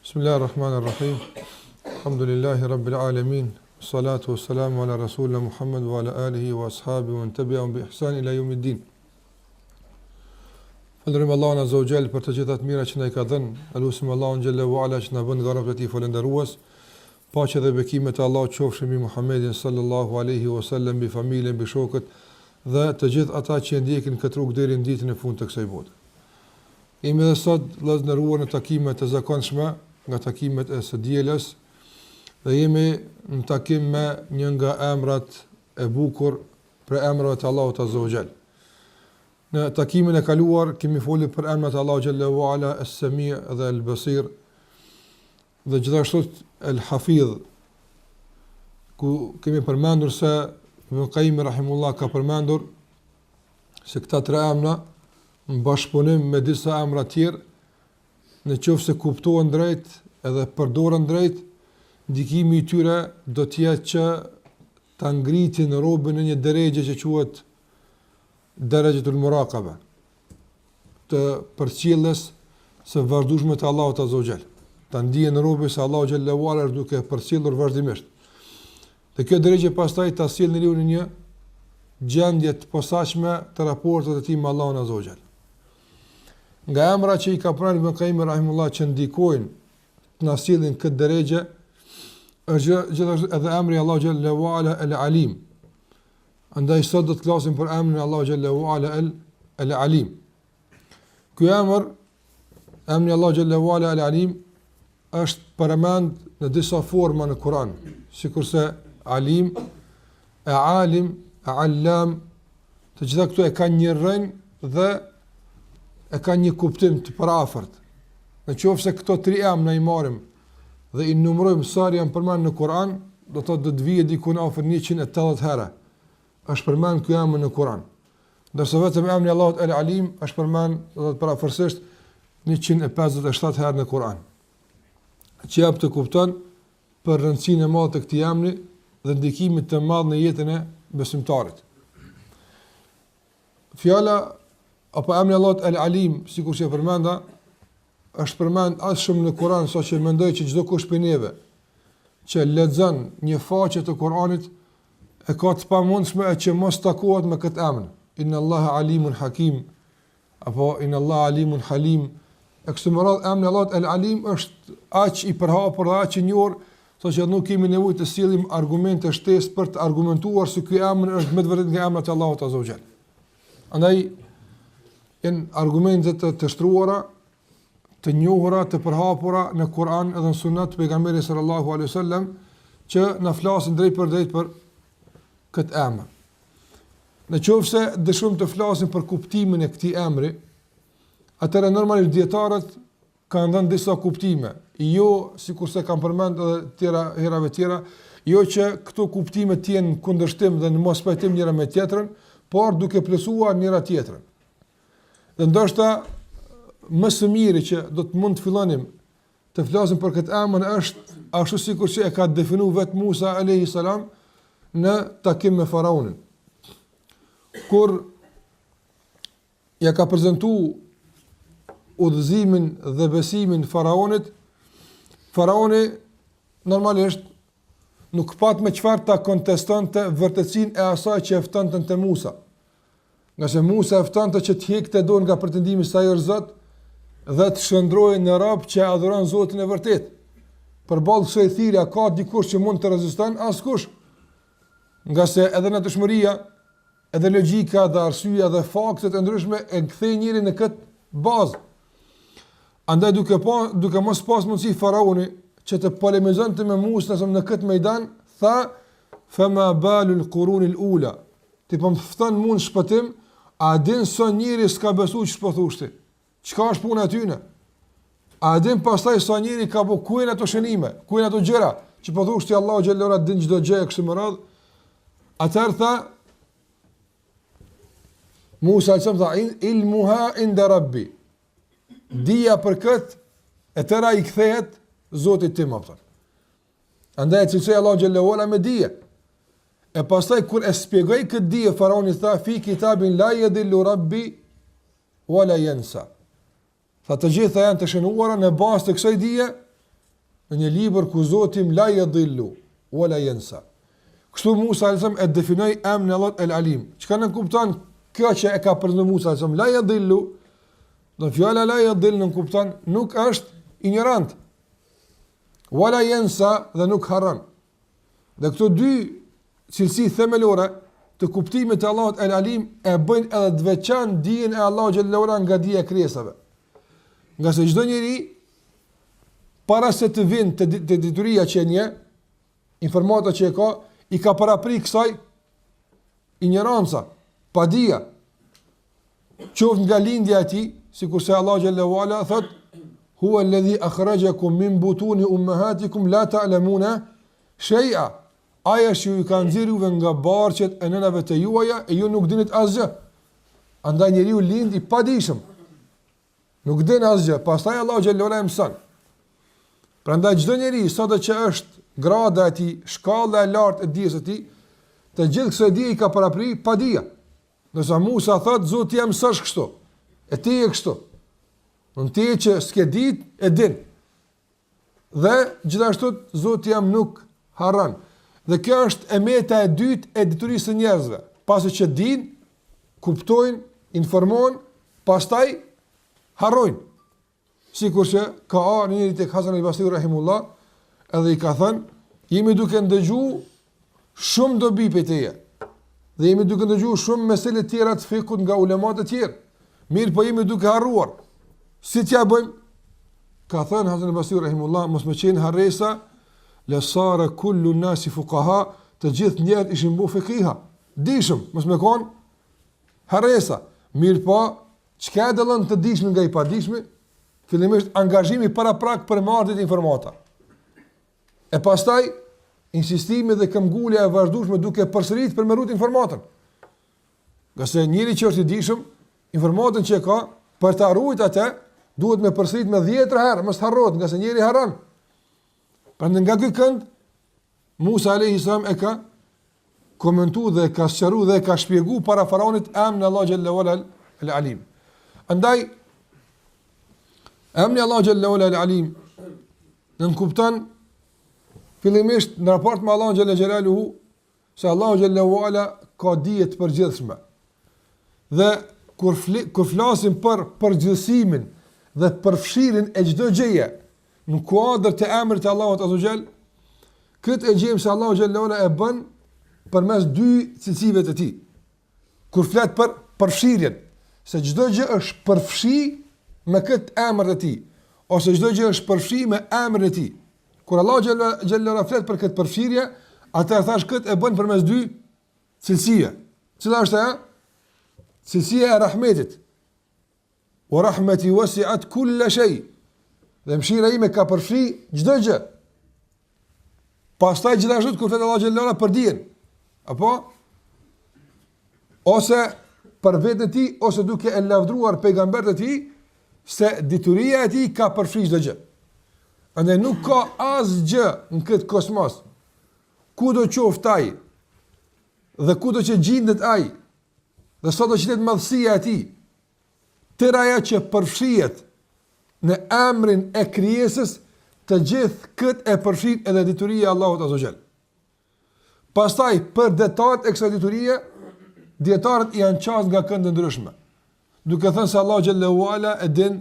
Bismillahirrahmanirrahim. Alhamdulillahi rabbil alamin. Salatu wassalamu ala rasulina Muhammad wa ala alihi wa ashabihi wa man tabi'ahum bi ihsan ila yawmiddin. Falënderojmë Allahun azza wa jall për të gjitha të mira që na i ka dhënë. Elusim Allahun xhallahu ala që na bën nga robët e tij falëndërues. Paqja dhe bekimet e Allahut qofshin mbi Muhammedin sallallahu alaihi wasallam, mbi familjen, mbi shokët dhe të gjithë ata që ndjekin këtë rrugë deri në ditën e fundit të kësaj bote. Jemi dhe sot vëllezëruar në takimet e zakonshme, nga takimet e së dielës, dhe jemi në takim me një nga emrat e bukur për emrat e Allahut azza wa jall. Në takimin e kaluar kemi folur për emrat e Allahut xhallahu ala, as-Sami' dhe al-Basir, dhe gjithashtu al-Hafidh, ku kemi përmendur se Ibn Qayyim rahimullah ka përmendur se këta tre emra në bashkëpunim me disa emra tjerë, në qoftë se kuptohen drejt edhe përdoren drejt, ndikimi i tyre do të jetë që ta ngritin robën në një drejgje që quhet drejgjatul muraqaba, të përcjellës së vazhdueshme të Allahut azza wa jall. Ta ndihen robën se Allahu xhallahu ala është duke përcjellur vazhdimisht. Dhe kjo drejgje pastaj ta sjell njeriu në një gjendje të posaçme të raportit të tij me Allahun azza wa jall. Nga emra që i ka pranë Ibn Qayyim rahimullah që ndikojnë të na sjellin këtë drejgje, është gjithashtu edhe emri Allahu xhallahu ala al-Alim. Andaj sot do të flasim për emrin Allahu xhallahu ala al-Alim. Ky emri Allahu xhallahu ala al-Alim është përmend në disa forma në Kur'an, sikurse Alim, Alim, Allam, të gjitha këto e kanë një rrënjë dhe e ka një kuptim të parafort. Në qoftë se këto tri emra i marrim dhe i numërojmë sa janë përmendur në Kur'an, do të thotë do të vijë diku në afër 180 herë. Është përmend ky emër në Kur'an. Ndërsa vetëm emri Allahut El-Alim është përmend do të thotë parafërsisht 157 herë në Kur'an. Që jap të kupton për rëndësinë e madhe të këtij emri dhe ndikimin të madh në jetën e besimtarit. Fjala apo emri Allahut El-Alim, sikur që e përmenda, është përmend as shumë në Kur'an sa që mendoj që çdo kush prej neve që lexon një faqe të Kur'anit e ka të pamundshme që mos takohet me këtë emër. Inna Allaha alimun hakim, apo Inna Allaha alimun halim. Eksumerat emri Allahut El-Alim është aq i përhapur dhe aq i njohur, sa që nuk kemi nevojë të sillim argumente shtesë për të argumentuar se ky emër është më të vërtetë nga emrat e Allahut azza wa jall. Andaj janë argumente të shtruara, të njohura, të përhapura në Kur'an edhe në Sunet të pejgamberit sallallahu alaihi wasallam që na flasin drejt për drejt për këtë emër. Në qoftë se dëshojmë të flasim për kuptimin e këtij emri, atëherë normalisht dietarët kanë dhënë disa kuptime, jo sikurse kanë përmendur edhe tjera herave tjera, jo që këto kuptime të jenë në kundërshtim dhe në mos pajtim njëra me tjetrën, por duke plotësuar njëra tjetrën. Dhe ndoshta më së miri që do të mund të fillonim të flasim për këtë emër është ashtu sikur që e ka definuar vetë Musa alayhi salam në takim me faraonin. Kur ja ka prezantuar udhëzimin dhe besimin faraonit, faraoni normalisht nuk pat me çfarë ta kontestonte vërtetësinë e asaj që e ftonte te Musa. Nga se Musa e ftonte që të hiqte dorë nga pretendimi se ai është Zot dhe të shndrohej në rob që adhuron Zotin e vërtet. Përballë kësaj thirrje ka dikush që mund të reziston? Askush. Nga se edhe natyrshmëria, edhe logjika dhe arsyeja dhe faktet e ndryshme e kthejnë njërin në këtë bazë. Andaj duke mos pas mundësi faraoni që të polemizonte me Musa në këtë ميدan, tha fama balul qurunil ula. Ti po më fton mund shpëtim, a din sa njëri s'ka besuar ç'po thoshti? Çka është puna e tyne? A din pastaj sa njëri ka bu kujn ato shënime, kujn ato gjëra që po thoshti Allahu xhallahu ora din çdo gjë kështu më radh? Atëherë tha Musa tha ilmuha inda rabbi. Dija për këtë e tëra i kthehet Zotit tim apo. Andaj cilësoj Allahu xhallahu ora me dije. E pastaj kur e shpjegoi këtë dije, faraoni tha fi kitabin la yadillu rabbi wala yansa. Tha të gjitha janë të shënuara në bazë të kësaj dije në një libër ku Zoti la yadhillu wala yansa. Kështu Musa alayhis e definoi emrin e Allahut El-Alim. Çka në kupton kjo që e ka përmendur Musa alayhis la yadhillu, do fjala la yadhill në kupton nuk është ignorant. Wala yansa dhe nuk harron. Dhe këto dy cilësi themelore të kuptimit të Allahut El-Alim e bëjnë edhe të veçantë dijen e Allahut xhallahu ala nga dija e krijesave. Nga se çdo njeri para se të vinë të dituria që një, informata që e ka, i ka parapri kësaj ignoranca, padia, qoftë nga lindja e tij, sikurse Allah xhallahu ala thot: "Huwa alladhi akhrajakum min butuni ummahatikum la ta'lamuna shay'a." Aja që ju ka nxjerrë juve nga barqet e nënave të juaja e ju nuk dinit asgjë. Andaj njeriu lind i padijshëm. Nuk din asgjë, pastaj Allah xhallahu ala mëson. Prandaj çdo njeri sado që është grada e tij, shkalla e lartë e dijes së tij, të gjithë kësaj dije i ka parapri pa dija. Nëse Musa thot Zoti jam mësosh kështu, e ti je kështu. Në ti që s'ke ditë e din. Dhe gjithashtu Zoti jam nuk harron. Dhe kjo është e meta e dytë e diturisë së njerëzve. Pasi që din, kuptojnë, informojnë, pastaj harrojnë. Sikur që ka arë njëri tek Hasan al-Basri rahimullah, edhe i ka thënë, jemi duke ndëgju shumë dobi për teje, dhe jemi duke ndëgju shumë mesele tjera të fikut nga ulemat e tjerë, mirë po jemi duke harruar. Si t'ja bëjmë? Ka thënë Hasan al-Basri rahimullah, mos me qenë harresa, lësara kullu nasi fuqaha, të gjithë njerët ishin bu fikiha. Dishëm, mos me konë harresa. Mirë po, qka e dëllën të dishmi nga i pa dishmi? Fillimisht angazhimi para prak për marrëdhjet informata. E pastaj insistimi dhe këmbgulja e vazhdueshme duke përsërit për me rrit informatën. Gjasë njëri që është i dishëm, informatën që ka për ta ruajtur atë, duhet me përsërit me 10 herë, mos harrohet, gjasë njëri harron. Prandaj nga ky kënd Musa alayhis salam e ka komentuar dhe ka sqaruar dhe ka shpjeguar para faraonit emrin Allah xhallahu ala al-Alim. Andaj emri Allah xhallahu ala al-Alim në kupton fillimisht në raport me Allah xhallahu xhelaluhu se Allah xhallahu ala ka dije të përgjithshme. Dhe kur flasim për përgjithësimin dhe përfshirjen e çdo gjëje në kuadër të emrit të Allahut azza xhel, këtë e gjejmë se Allahu xhallahu ala e bën përmes dy cilësive të tij. Kur flet për përfshirjen, se çdo gjë është përfshi me këtë emër të tij, ose çdo gjë është përfshi me emrin e tij. Kur Allahu xhallahu ala flet për këtë përfshirje, atëherë thash këtë e bën përmes dy cilësive. Cila është ajo? Cilësia e rahmetit. Wa rahmeti wasi'at kull shay. Dhe mëshira ime ka përfshi çdo gjë. Pastaj gjithashtu kur flet Allahu xhallahu ala për dijen, apo ose për vetën e tij, ose duke e lavdruar pejgamberët e tij se dituria e tij ka përfshi çdo gjë. Andaj nuk ka asgjë në këtë kosmos, kudo qoftë ai, dhe kudo që gjendet ai, dhe sado që jetë madhësia e tij, tëra ajo që përfshihet në emrin e krijesës, të gjithë këtë e përfshin edhe dituria e Allahut azza xal. Pastaj për detajt e kësaj diturie, dietarët janë qasë nga këndë ndryshme, duke thënë se Allahu xhallahu ala e din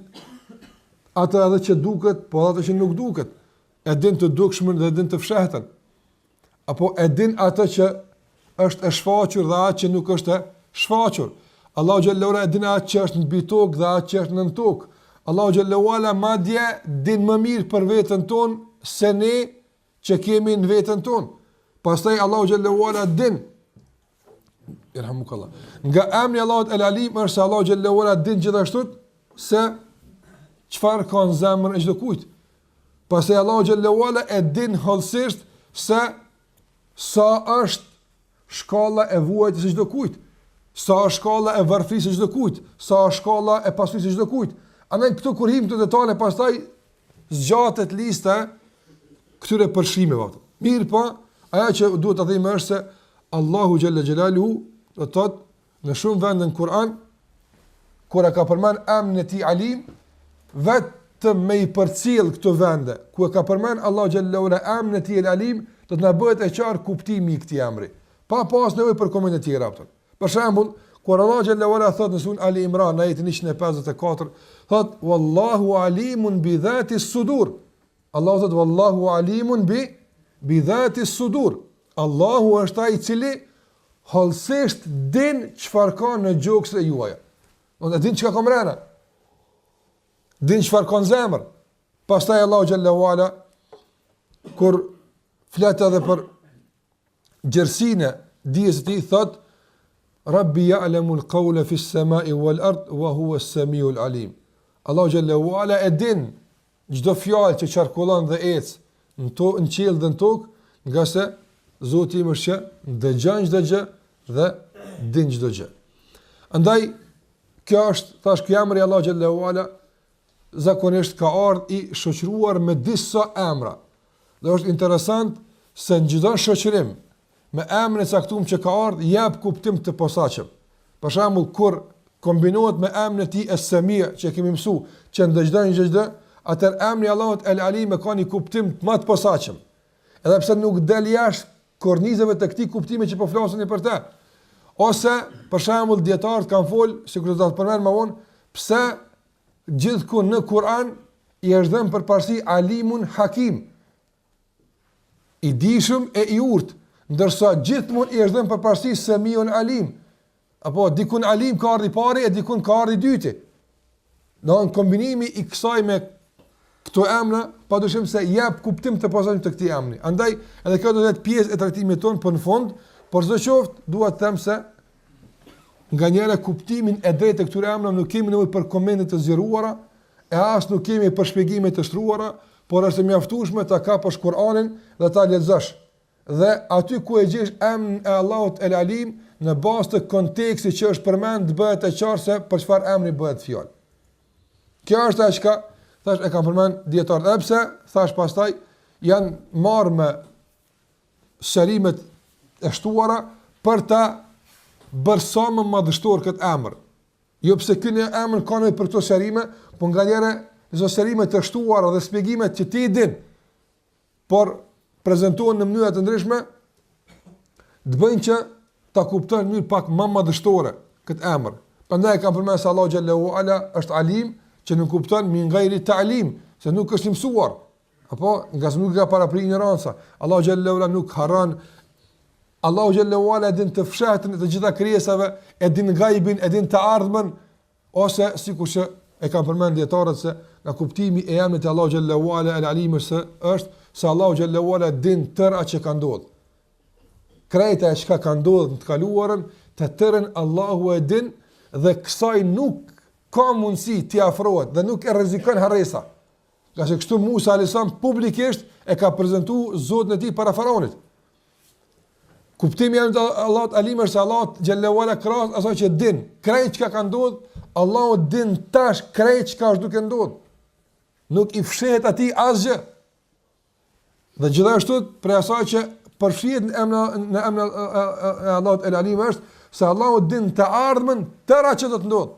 atë edhe që duket, po atë që nuk duket, e din të dukshmën dhe e din të fshehtën, apo e din atë që është e shfaqur dhe atë që nuk është e shfaqur. Allahu xhallahu ala e din atë që është mbi tokë dhe atë që është nën tokë. Allahu xhallahu ala madje din më mirë për veten tonë se ne që kemi në veten tonë. Pastaj Allahu xhallahu ala din, irhamukallah, nga emri Allahut el-Alim është se Allahu xhallahu ala din gjithashtu se çfarë ka në zemrën e çdo kujt. Pastaj Allahu xhallahu ala e din hollësisht se sa është shkalla e vuajtjes së çdo kujt, sa është shkalla e varfrisë së çdo kujt, sa është shkalla e pasurisë së çdo kujt. Andaj këtu kur him të detale, pastaj zgjatet lista këtyre përshimeve. Mirë po, ajo që duhet të themi është se Allahu xhalla xhelaluhu do të thotë në shumë vende në Kur'an, kur ka përmend emrin e tij Alim, vetë të me i përcjell këto vende ku e ka përmend Allahu xhallahu ala emrin e tij El Alim, do të na bëhet e qartë kuptimi i këtij emri, pa pas nevojë për komente të tjera. Për shembull, kur Allahu xhallahu ala thot në surën Ali Imran ajetin 154, thot wallahu alimun bi dhati sudur. Allahu thot wallahu alimun bi dhati sudur. Allahu është ai i cili hollësisht din çfarë ka në gjoksin e juaja. Do të din çka ka mbrana. Din çfarë ka në zemër. Pastaj Allahu xhallahu ala kur flet edhe për gjersinë dijes së tij thot Rabbi ya'lamu al-qawla fi as-sama'i wal-ard wa huwa as-sami'ul 'alim. Allahu xhallahu ala e din çdo fjalë që qarkullon dhe ec në qiell dhe në tokë, nga se Zoti im është që dëgjon çdo gjë dhe din çdo gjë. Andaj kjo është, thash, ky emri Allahu xhallahu ala zakonisht ka ardhur i shoqëruar me disa emra. Dhe është interesant se në çdo shoqërim me emrin e caktuar që ka ardhur jep kuptim të posaçëm. Për shembull, kur kombinohet me emrin e tij Es-Sami' që kemi mësuar, që ndëgjon çdo, atëherë emri Allahut El Alim ka një kuptim më të posaçëm. Edhe pse nuk del jashtë kornizave të këtij kuptimi që po flaseni për të. Ose për shembull dietarët kanë fol, sikur do të përmend më vonë, pse gjithku në Kur'an i është dhënë përparësi Alimun Hakim, i dijshëm e i urtë, ndërsa gjithmonë i është dhënë përparësi Samiun Alim. Apo dikun Alim ka ardhi pari e dikun ka ardhi dyti. Do në kombinimi i kësaj me këto emra, padyshim se jep kuptim të posaçëm të këtij emri. Andaj edhe kjo do të jetë pjesë e trajtimit ton, por në fund, por çdo qoftë, dua të them se nganjëherë kuptimin e drejtë të këtyre emrave nuk kemi nevojë për komente të zgjeruara, e as nuk kemi për shpjegime të shtruara, por është mjaftueshme ta kapësh Kur'anin dhe ta lexosh. Dhe aty ku e gjesh emrin e Allahut El Alim, në bazë të kontekstit që është përmend, bëhet e qartë se për çfarë emri bëhet fjalë. Kjo është ajo që thash e kam përmend dietarët, edhe pse thash pastaj janë marrë me shërimet e shtuara për ta bërë sa më madhështor këtë emër. Jo pse ky emër ka nevojë për këto shërime, por nganjëherë këto shërime të shtuara dhe shpjegimet që ti i din, por prezantohen në mënyra të ndryshme, të bëjnë që ta kuptojnë në mënyrë pak më madhështore këtë emër. Prandaj kam përmendur se Allahu xhallahu ala është Alim, që nuk kupton min ghairi ta'lim, se nuk është i mësuar, apo nga se nuk ka para për ignoranca. Allahu xhallahu ala nuk harron. Allahu xhallahu ala din të fshahtën të gjitha krijesave, e din ghaibin, e din të ardhmen, ose sikur që e kanë përmendur dietarët se nga kuptimi e emrit të Allahu xhallahu ala El Alim është se Allahu xhallahu ala din tëra që ka ndodhur. Krejta e çka ka ndodhur në të kaluarën, të tërën Allahu e din dhe kësaj nuk ka mundësi t'i afrohet dhe nuk e rrezikon harresa. Nga se kështu Musa alayhis salam publikisht e ka prezantuar Zotin e tij para faraonit. Kuptimi i Allahut Alim është se Allahu xhallahu ala krahas asaj që din, krejt çka ka ndodhur, Allahu din tash krejt çka është duke ndodhur. Nuk i fshehet atij asgjë. Dhe gjithashtu për asaj që përfshihet në emrin e Allahut El Alim është se Allahu din të ardhmen tëra që do të ndodhë.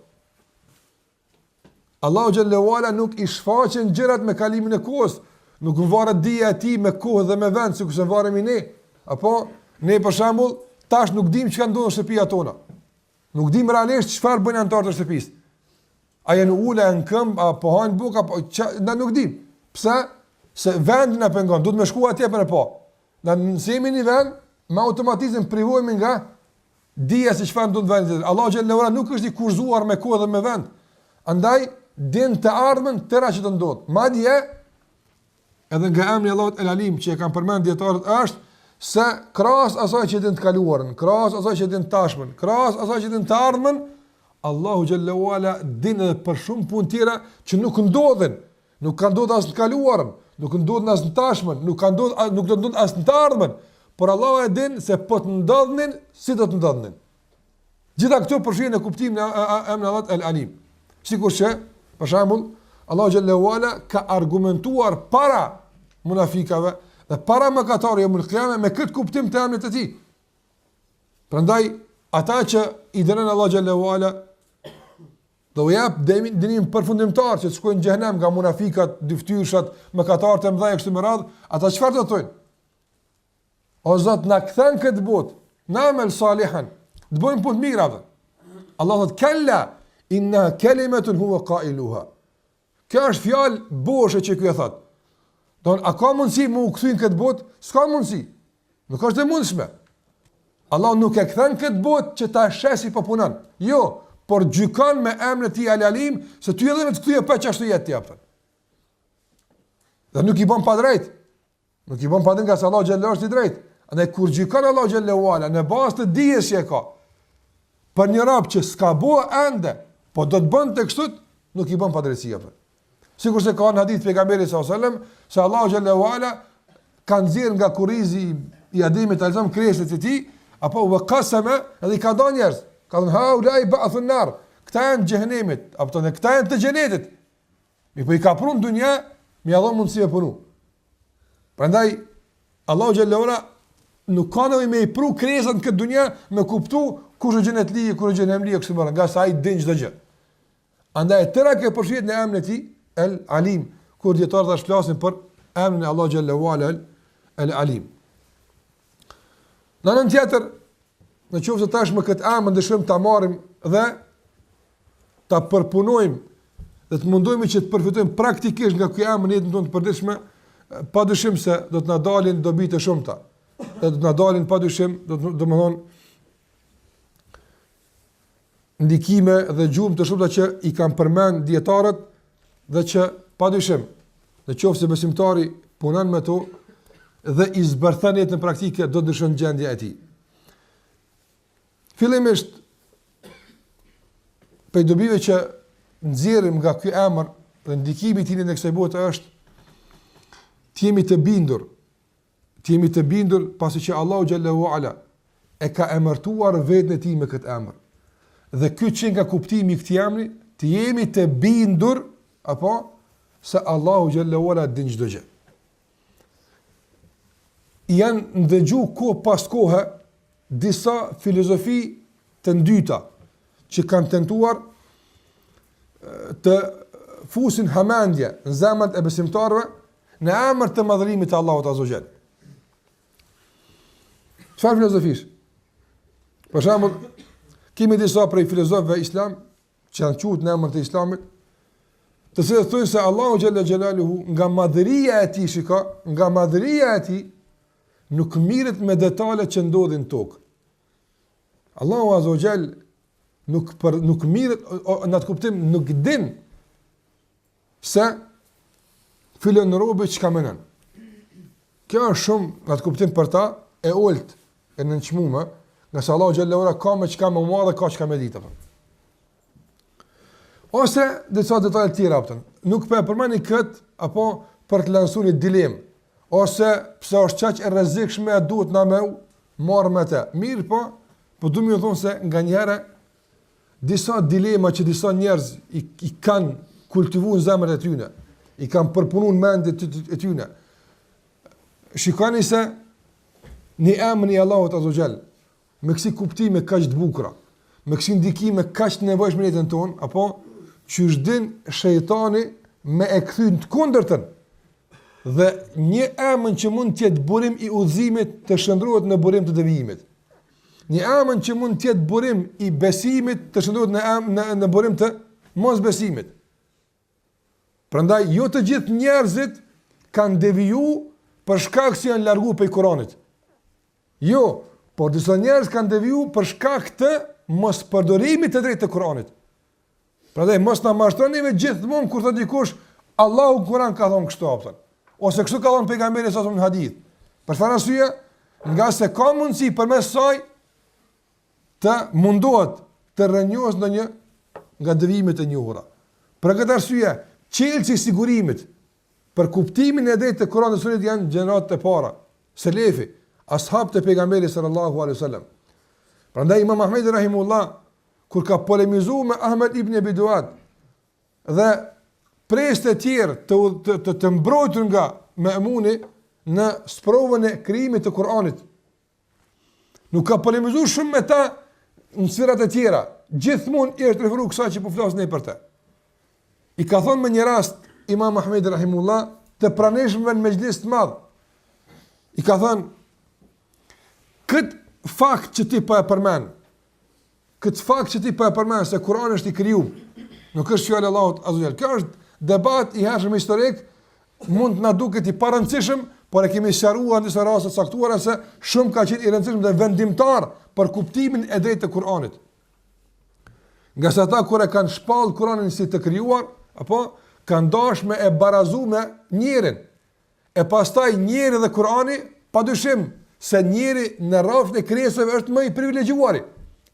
Allahu xhallahu ala nuk i shfaqen gjërat me kalimin e kohës, nuk varet dija e tij me kohë dhe me vend, sikur se varemi ne. Apo ne për shembull tash nuk dim çka ndodh në shtëpia tona. Nuk dim realisht çfarë bëjnë anëtarët e shtëpisë. A janë ula në këmbë apo hajnë bukë apo na nuk dim. Pse? Se vendi na pengon, duhet me shku atje për e pa. Na nësemi një vend, me automatizëm privohemi nga dija se çfarë ndodh në vendin. Allahu xhallahu ala nuk është i kurzuar me kohë dhe me vend. Andaj din të ardhmen tëra që të ndodh. Madje edhe nga emri Allahut El Alim që e kanë përmend dietarët është se krahas asaj që din të kaluarën, krahas asaj që din të tashmen, krahas asaj që din të ardhmen, Allahu xhallahu ala din edhe për shumë punë tjera që nuk ndodhin, nuk kanë ndodhur as në kaluarën, nuk ndodhin as në tashmen, nuk do të ndodhin as në të ardhmen, por Allahu e din se po të ndodhnin, si do të ndodhnin. Gjitha këto përfshihen në kuptimin e emrit Allahut El Alim. Sikur që për shembull, Allahu xhallahu ala ka argumentuar para munafikave dhe para mëkatarëve në qiyamah me këtë kuptim të emrit të tij. Prandaj ata që i dënon Allahu xhallahu ala Do u jap dënim përfundimtar që të shkojnë në xhenem nga munafikat, dyftyrshat, mëkatarët e mëdha kështu me radh, ata çfarë do thonë? O Zot, na kthen këtë botë, na amel salihan, të bëjmë punë mira. Allah thot kalla inna kalimatun huwa qailuha. Kjo është fjalë boshe që ky e thot. Don a ka mundësi më u kthyn këtë botë? S'ka mundësi. Nuk është e mundshme. Allah nuk e kthen këtë botë që ta shesi po punon. Jo, por gjykon me emrin e tij Al-Alim se ty edhe me të kthye pa çashtu jetë jap. Dhe nuk i bën pa drejt. Nuk i bën pa drejt nga se Allah xhallahu është i drejt. Andaj kur gjykon Allah xhallahu ala në bazë të dijes që e ka për një rob që s'ka bua ende, po do të bën të kështu, nuk i bën pa drejtësi apo. Sikur se ka në hadith pejgamberit sallallahu alajhi wasallam se Allah xhallahu ala ka nxjerr nga kurrizi i Ademit alzam krijesat e tij, apo u qasama, edhe ka dhënë njerëz. Ka thënë ha ulai ba'thun nar. Këta janë xhenemit, apo tonë këta janë të xhenetit. Mi po i ka prunë dunja, mi ia dhon mundësi e punu. Prandaj Allahu xhallahu ala nuk ka nevojë me i pru krijesat në këtë dunja me kuptu kush është xhenet li, kush është xhenem li kështu më nga sa ai din çdo gjë. Andaj tëra që përfshihet në emrin e tij El Alim, kur dietarët tash flasin për emrin e Allahu xhallahu ala El Alim. Në anën tjetër, në qoftë se tash me këtë emër dëshirojmë ta marrim dhe ta përpunojmë dhe të mundohemi që të përfitojmë praktikisht nga ky emër në jetën tonë të përditshme, padyshim se do të na dalin dobi të shumta. Do të na dalin padyshim, do të thonë ndikime dhe gjumë të shumta që i kanë përmend dietarët dhe që padyshim, në qoftë se besimtari punon me to dhe i zbërthen jetën praktike, do të dëshon gjendja e tij. Fillimisht, për dobive që nxjerrim nga ky emër dhe ndikimi i tij në kësaj bote është të jemi të bindur pasi që Allahu xhallahu ala e ka emërtuar vetën e tij me këtë emër. Dhe ky që nga kuptimi i këtij emri, të jemi të bindur apo se Allahu xhallahu ala din çdo gjë. Janë ndëgju kohë pas kohë disa filozofi të ndyta që kanë tentuar të fusin hamendje në zemrat e besimtarëve në emër të madhërimit të Allahut azza wa jall. Çfarë filozofish? Për shembull, kemi disa prej filozofëve islam që janë quajtur në emër të islamit, të cilët thonë se Allahu xhalla xhelaluhu nga madhëria e tij, nga madhëria e tij nuk mirret me detalet që ndodhin në tokë. Allahu azza wa jall nuk mirret në atë kuptim, nuk din se fillon në robë çka mënon. Kjo është shumë në atë kuptim për ta e olt e nënçmuar, nga se Allahu xhallahu ala ka me çka më madhe, ka çka më ditë. Ose disa detaje të tjera apo nuk po e përmendni kët apo për të lansuar një dilemë, ose pse është çaq e rrezikshme e duhet na më marr me të. Mirë po du më thonë se nganjëherë disa dilema që disa njerëz i kanë kultivuar në zemrat e tyre, i kanë përpunuar mendjet e tyre. Shikoni se në emrin e Allahut azza wa jall, me kësi kuptime kaq të bukura, me kësi ndikime kaq të nevojshme në jetën tonë, apo çysh din shejtani me e kthyn të kundërtën. Dhe një emër që mund të jetë burim i udhëzimit të shndrohet në burim të devijimit. Një emër që mund të jetë burim i besimit të shndrohet në burim të mosbesimit. Prandaj jo të gjithë njerëzit kanë devijuar për shkak se janë larguar prej Kuranit. Jo, por disa njerëz kanë devijuar për shkak të mos përdorimit të drejtë të Kuranit. Prandaj mos na mashtroni me gjithmonë kur thotë dikush Allahu Kur'an ka thonë kështu apo ose kështu ka thonë pejgamberi sa në hadith. Për çfarë arsye? Nga se ka mundësi përmes saj të mundohet të rrënjohet ndonjë nga devijimet e njohura. Për këtë arsye, çelësi i sigurimit për kuptimin e drejtë të Kuranit dhe Sunetit janë gjeneratët e para, selefi, ashabët e pejgamberit sallallahu alaihi wasallam. Prandaj Imam Ahmedi rahimullah kur ka polemizuar me Ahmed ibn Abi Duad dhe presë të tjerë të mbrojtur nga Ma'muni në sprovën e krijimit të Kuranit, nuk ka polemizuar shumë me ta në sferat e tjera, gjithmonë i është referuar kësaj që po flas ne për të. I ka thonë me një rast Imam Ahmed rahimullah të praneshmëve në mejlis të madh. I ka thënë këtë fakt që ti po e përmend, se Kurani është i krijuar, nuk është fjalë e Allahut azza wa jall. Kjo është debat i hershëm historik, mund të na duket i parëndësishëm, por e kemi sqaruar në disa raste të caktuara se shumë ka qenë i rëndësishëm dhe vendimtar për kuptimin e drejtë të Kuranit. Nga sa ata kur e kanë shpall Kuranin si të krijuar, apo kanë dashur me e barazu me njërin. E pastaj njëri dhe Kurani, padyshim se njëri në rrafën e krijesave është më i privilegjuari.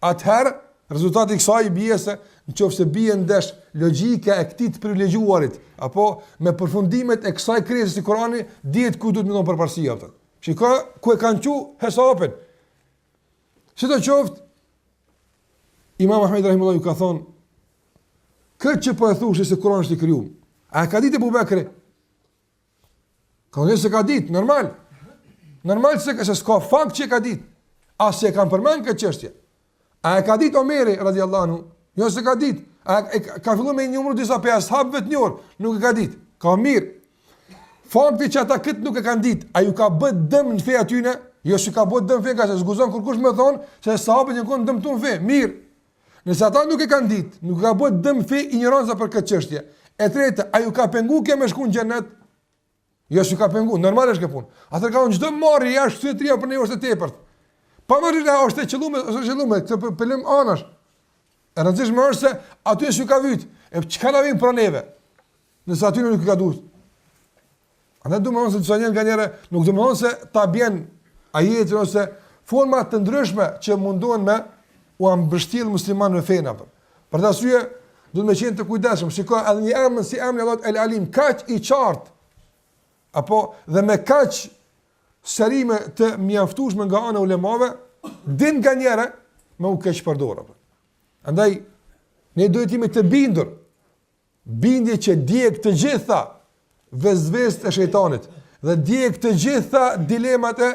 Atëherë, rezultati i kësaj bie se nëse bie ndesh logjika e këtij të privilegjuarit, apo me përfundimet e kësaj krizë si Kurani, dihet ku duhet të ndon përparësia atë. Shikoj ku e kanë qiu hesapin. Sidoqoftë, Imam Ahmed rahimullahu ju ka thonë, këtë që po e thush se Kurani është i krijuar, a e ka ditë Abu Bekri? Ka thënë se ka ditë, normal. Normal se s'ka fakt që e ka ditë. As se e kanë përmend këtë çështje. A e ka ditë Omeri radiallahu anhu? Jo se ka ditë. Ka filluar me numër disa pe ashabëve të njohur, nuk e ka ditë. Ka mirë. Fakti që ata këtë nuk e kanë ditë, a ju ka bë dëm në fe atyne? Jo se ka bë dëm fe, ka se zguzon kurkush më thon se sahabët janë kanë dëmtuar fe. Mirë. Nëse ata nuk e kanë ditë, nuk ka bë dëm fe ignoranca për këtë çështje. E treta, a ju ka pengu ke me shku në xhenet? Jo se ka pengu, normal është kjo punë. Atë ka çdo marrë jashtë sytria për nevojë të tepërt. Pa më rritë është e qëllume, këtë pëllim anash. E rëndësishme është se aty e s'ju ka vyt, e çka na vjen pra neve, nëse aty nuk i ka duhet. A ne du më thonë se të sanjen nga njëre, nuk du më thonë se ta bjen ajetin ose format të ndryshme që mundohen me u ambështil musliman me fejna. Për të arsye, du të me qenë të kujdeshëm, shiko edhe një emën si emën e Allahut El Alim, kaq i qartë, apo dhe me kaq sërime të mjaftueshme nga ana e ulemave, din nga njëre me u keq përdorur. Andaj ne duhet jemi të bindur, bindje që djeg të gjitha vezvest e shejtanit dhe djeg të gjitha dilemat e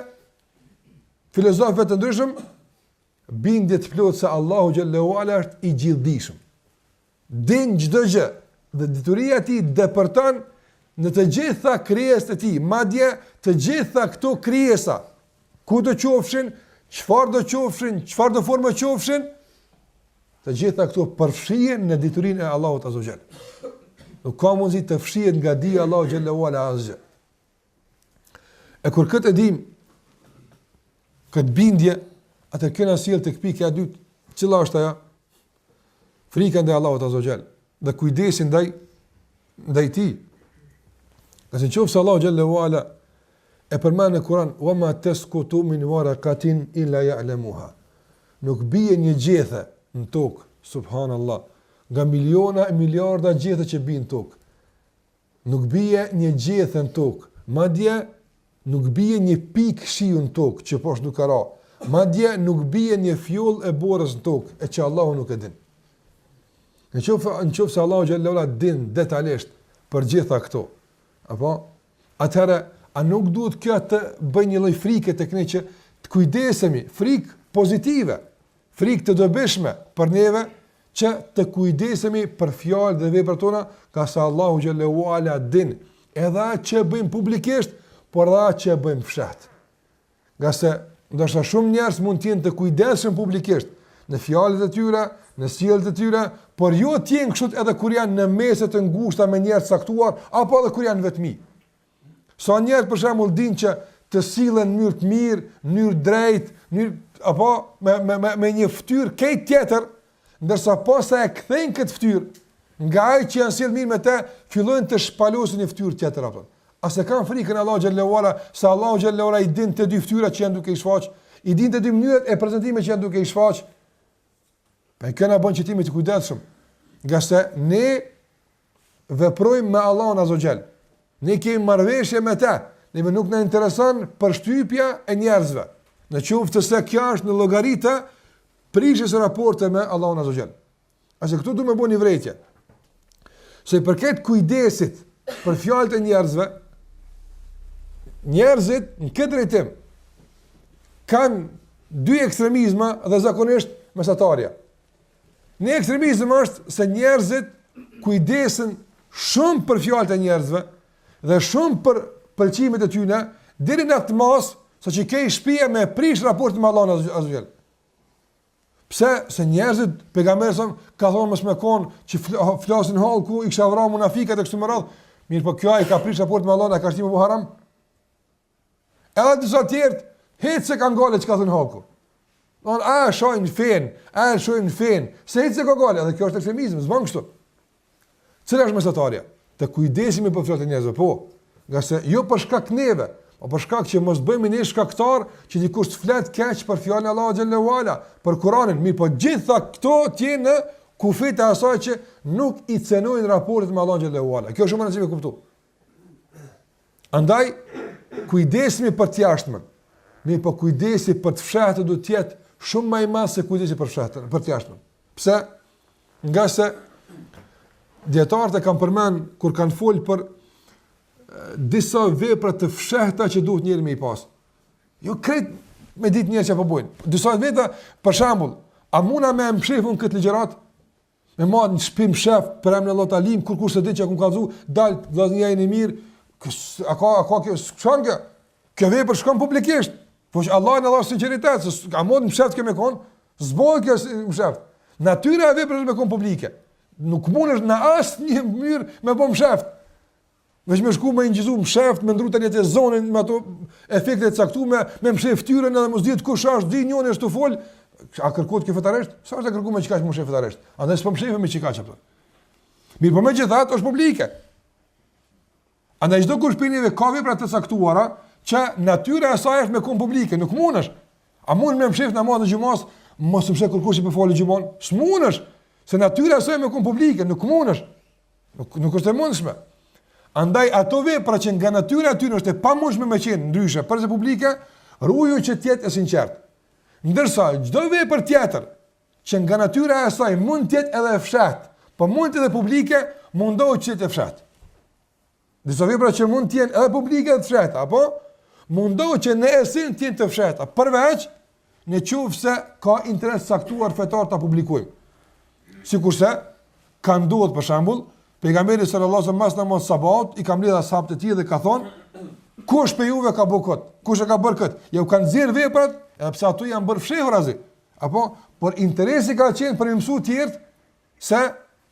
filozofëve të ndryshëm, bindje të plot se Allahu xhallahu ala është i gjithdijshëm. Din çdo gjë dhe detyria e tij depërton në të gjitha krijesat e tij, madje të gjitha këto krijesa, ku do qofshin, çfarë do qofshin, çfarë do formë qofshin, të gjitha këto përfshihen në diturinë e Allahut azza xal. Nuk ka mundësi të fshihet nga dija e Allahut xhallahu ala azza. E kur këtë dim, këtë bindje, atë kena sjell tek pika e dytë, cila është ajo? Frika ndaj Allahut azza xal dhe kujdesi ndaj tij. Nëse qoftë se Allahu xhallahu ala e përmend në Kur'an, "Wa ma tasqutu min waraqatin illa ya'lamuha." Nuk bie një gjethe në tokë, subhanallahu, nga miliona e miliarda gjethe që bien në tokë. Nuk bie një gjethe në tokë, madje nuk bie një pikë shiu në tokë që poshtë nuk ka ra. Madje nuk bie një fjoll e borës në tokë, e që Allahu nuk e din. Në qoftë se Allahu xhallahu ala din detajisht për gjitha këto, apo atëherë a nuk duhet kjo të bëjë një lloj frike tek ne që të kujdesemi, frikë pozitive, frikë të dobishme për neve, që të kujdesemi për fjalët dhe veprat tona, ka sa Allahu xhallahu ala din, edhe atë që bëjmë publikisht, por edhe atë që bëjmë fshat. Nga se ndoshta shumë njerëz mund të jenë të kujdesshëm publikisht në fjalët e tyre, në sjelljet e tyre, por jo të jenë kështu edhe kur janë në mese të ngushta me njerëz caktuar, apo edhe kur janë vetmi. Sa njerëz për shembull dinë që të sillen në mënyrë të mirë, në mënyrë drejt, apo me një fytyrë këtë tjetër, ndërsa posa e kthejnë këtë fytyrë, nga ai që janë sjell mirë me të, fillojnë të shpalosin një fytyrë tjetër apo. A se kanë frikën Allahu xhallahu ala, se Allahu xhallahu ala i din të dy fytyrat që janë duke i shfaq, i din të dy mënyrat e prezantimit që janë duke i shfaq. Pa këna bën që ti me të kujdesshëm, nga se ne veprojmë me Allahun azza xal. Ne kemi marrëveshje me të, ne nuk na intereson përshtypja e njerëzve. Në qoftë se kjo është në llogaritë prishjes së raporte me Allahun azza xal. Ase këtu duhet të bëni vërejtje. Se përket kujdesit për fjalët e njerëzve, njerëzit në këtë drejtim kanë dy ekstremizma dhe zakonisht mesatarja. Në ekstremizëm është se njerëzit kujdesen shumë për fjalët e njerëzve dhe shumë për pëlqimet e tyre deri në atë mos sa që ke shtëpia me prish raport me Allahun azh. Pse? Se njerëzit pejgamberi ka thonë mos më kon që flasin hallku i kisha vrarë munafikat e kështu me radhë. Mirë, po kjo ai ka prish raport me Allahun, ka shtimë bu haram. Edhe disa tjerë hece kanë gale që ka thënë hallku. Shojnë fen, shojnë fen. Se hece ka gale, edhe kjo është ekstremizëm, s'bën kështu. Cila është mesatarja? Të kujdesemi për fjalët e njerëzve, po. Nga se jo për shkak neve, po për shkak që mos bëjmë ne shkaktar që dikush të flet keq për fjalën e Allahut xhallahu ala, për Kur'anin, mirë, po gjitha këto tjenë në kufit e asaj që nuk i cenojnë raportet me Allahun xhallahu ala. Kjo është shumë e rëndësishme kuptu. Andaj kujdesemi për të jashtëmen. Mirë, po kujdesi për të fshehtë duhet të jetë shumë më i madh se kujdesi për fshehtën, për të jashtëmen. Pse? Nga se dietarët e kanë përmend kur kanë folë për disa vepra të fshehta që duhet njëri me i pas. Jo krejt me ditë njerë që po bojnë. Disa vepra, për shembull, a muna me mshefun këtë ligjërat? Me marrë një shpim shef për emrin e Allahut Alim, kur se ditë që ku kallzu, dal vllaznia e mirë, a ka kjo shkon kjo? Kjo vepër shkon publikisht. Po që Allah në dhasë sinceritet, se a mund msheft kjo me konë, zbojë kjo msheft. Natyra e veprës me konë publike. Nuk mund është në asë një mënyrë me po msheft. Veç me shku me ingjizu msheft, me ndru të njëtë e zonin, me ato efekte caktume, me msheft tyren edhe mos ditë kush është, di njën e shtu folë. A kërkot kjo fetaresht? Sa është e kërku me qika që më msheft fetaresht? A dhe s'po msheft me qika që pëtë. Mirë, po me gjithat është publike. A në gjdo kush për njëve ka vepra të caktuara, që natyra e saj është me konë publike, nuk mund është. A mund me msheft namaz në gjumas, mos msheft kërkush që për fali gjumon? S'mund është, se natyra e saj me konë publike, nuk mund është. Nuk është e mundshme. Andaj ato vepra që nga natyra aty është e pamundshme me qenë ndryshe për se publike, ruaju që të jetë e sinqert. Ndërsa çdo vepër tjetër që nga natyra e saj mund të jetë edhe e fshehtë, po mund të jetë publike, mundohet që të jetë e fshehtë. Disa vepra që mund të jenë edhe publike dhe të fshehta, apo mundohet që në esencë të jenë të fshehta, përveç nëse ka interes caktuar fetar ta publikojmë. Sikurse ka ndodhur për shembull pejgamberi sallallahu alaihi wasallam mas namaz sabat i ka mbledh ashabët e tij dhe ka thonë kush pe juve ka bërë kët, kush e ka bërë kët, ja u kanë nxjerr veprat, edhe pse ato janë bërë fshehur azi. Apo por interesi ka qenë për të mësuar të tjerë se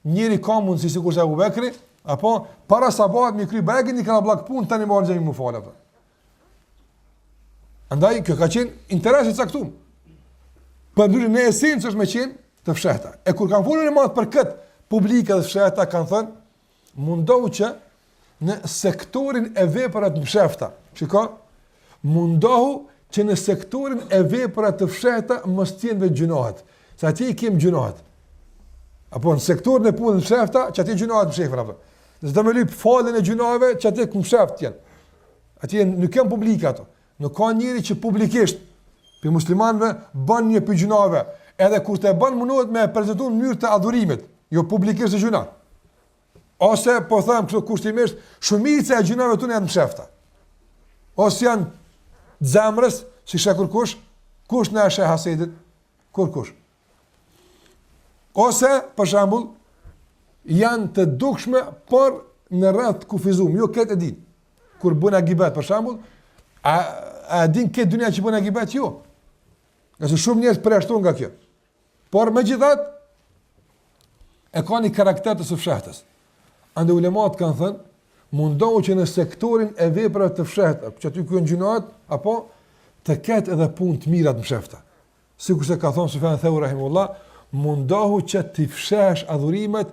njëri ka mundësi sikurse Abu Bekri, apo para sabat mi kry begin i kanë bllak punë tani më xhami më fal apo. Andaj kjo ka qenë interesi i caktuar. Për ndryshe në esencë është me qenë të fshehta. E kur kanë folur më për kët publika dhe fshehta kanë thënë, mundohu që në sektorin e veprave të fshehta, shiko, mundohu që në sektorin e veprave të fshehta mos të jenë gjunohet, se atje i kem gjunohet. Apo në sektorin e punës të fshehta, që atje gjunohet mshefra. Nëse do më lyp falën e gjunoheve, që atje ku msheft janë. Atje nuk kanë publik ato. Nuk ka njëri që publikisht për muslimanëve bën një për gjunoheve, edhe kur të bën mundohet me prezantuar në mënyrë të adhurimit. Jo publikisht e gjuna. Ose, po them kështu kushtimisht, shumica e gjunave të janë mshefta. Ose janë zemrës, si shekur kush në e sheh hasedit, kush. Ose, për shembull, janë të dukshme, por në rreth kufizum, jo këtë e din. Kur bën agibet, për shembull, a din këtë dunia që bën agibet, jo. Nëse shumë njerëz përjashton nga kjo. Por megjithatë, e ka një karakter të së fshehtës. Ande ulemat kanë thënë, mundohu që në sektorin e veprave të fshehta, që aty ku janë gjunohet, apo të ketë edhe punë të mira të mshefta. Sikurse ka thënë Sufjan Thauri rahimullah, mundohu që të fshesh adhurimet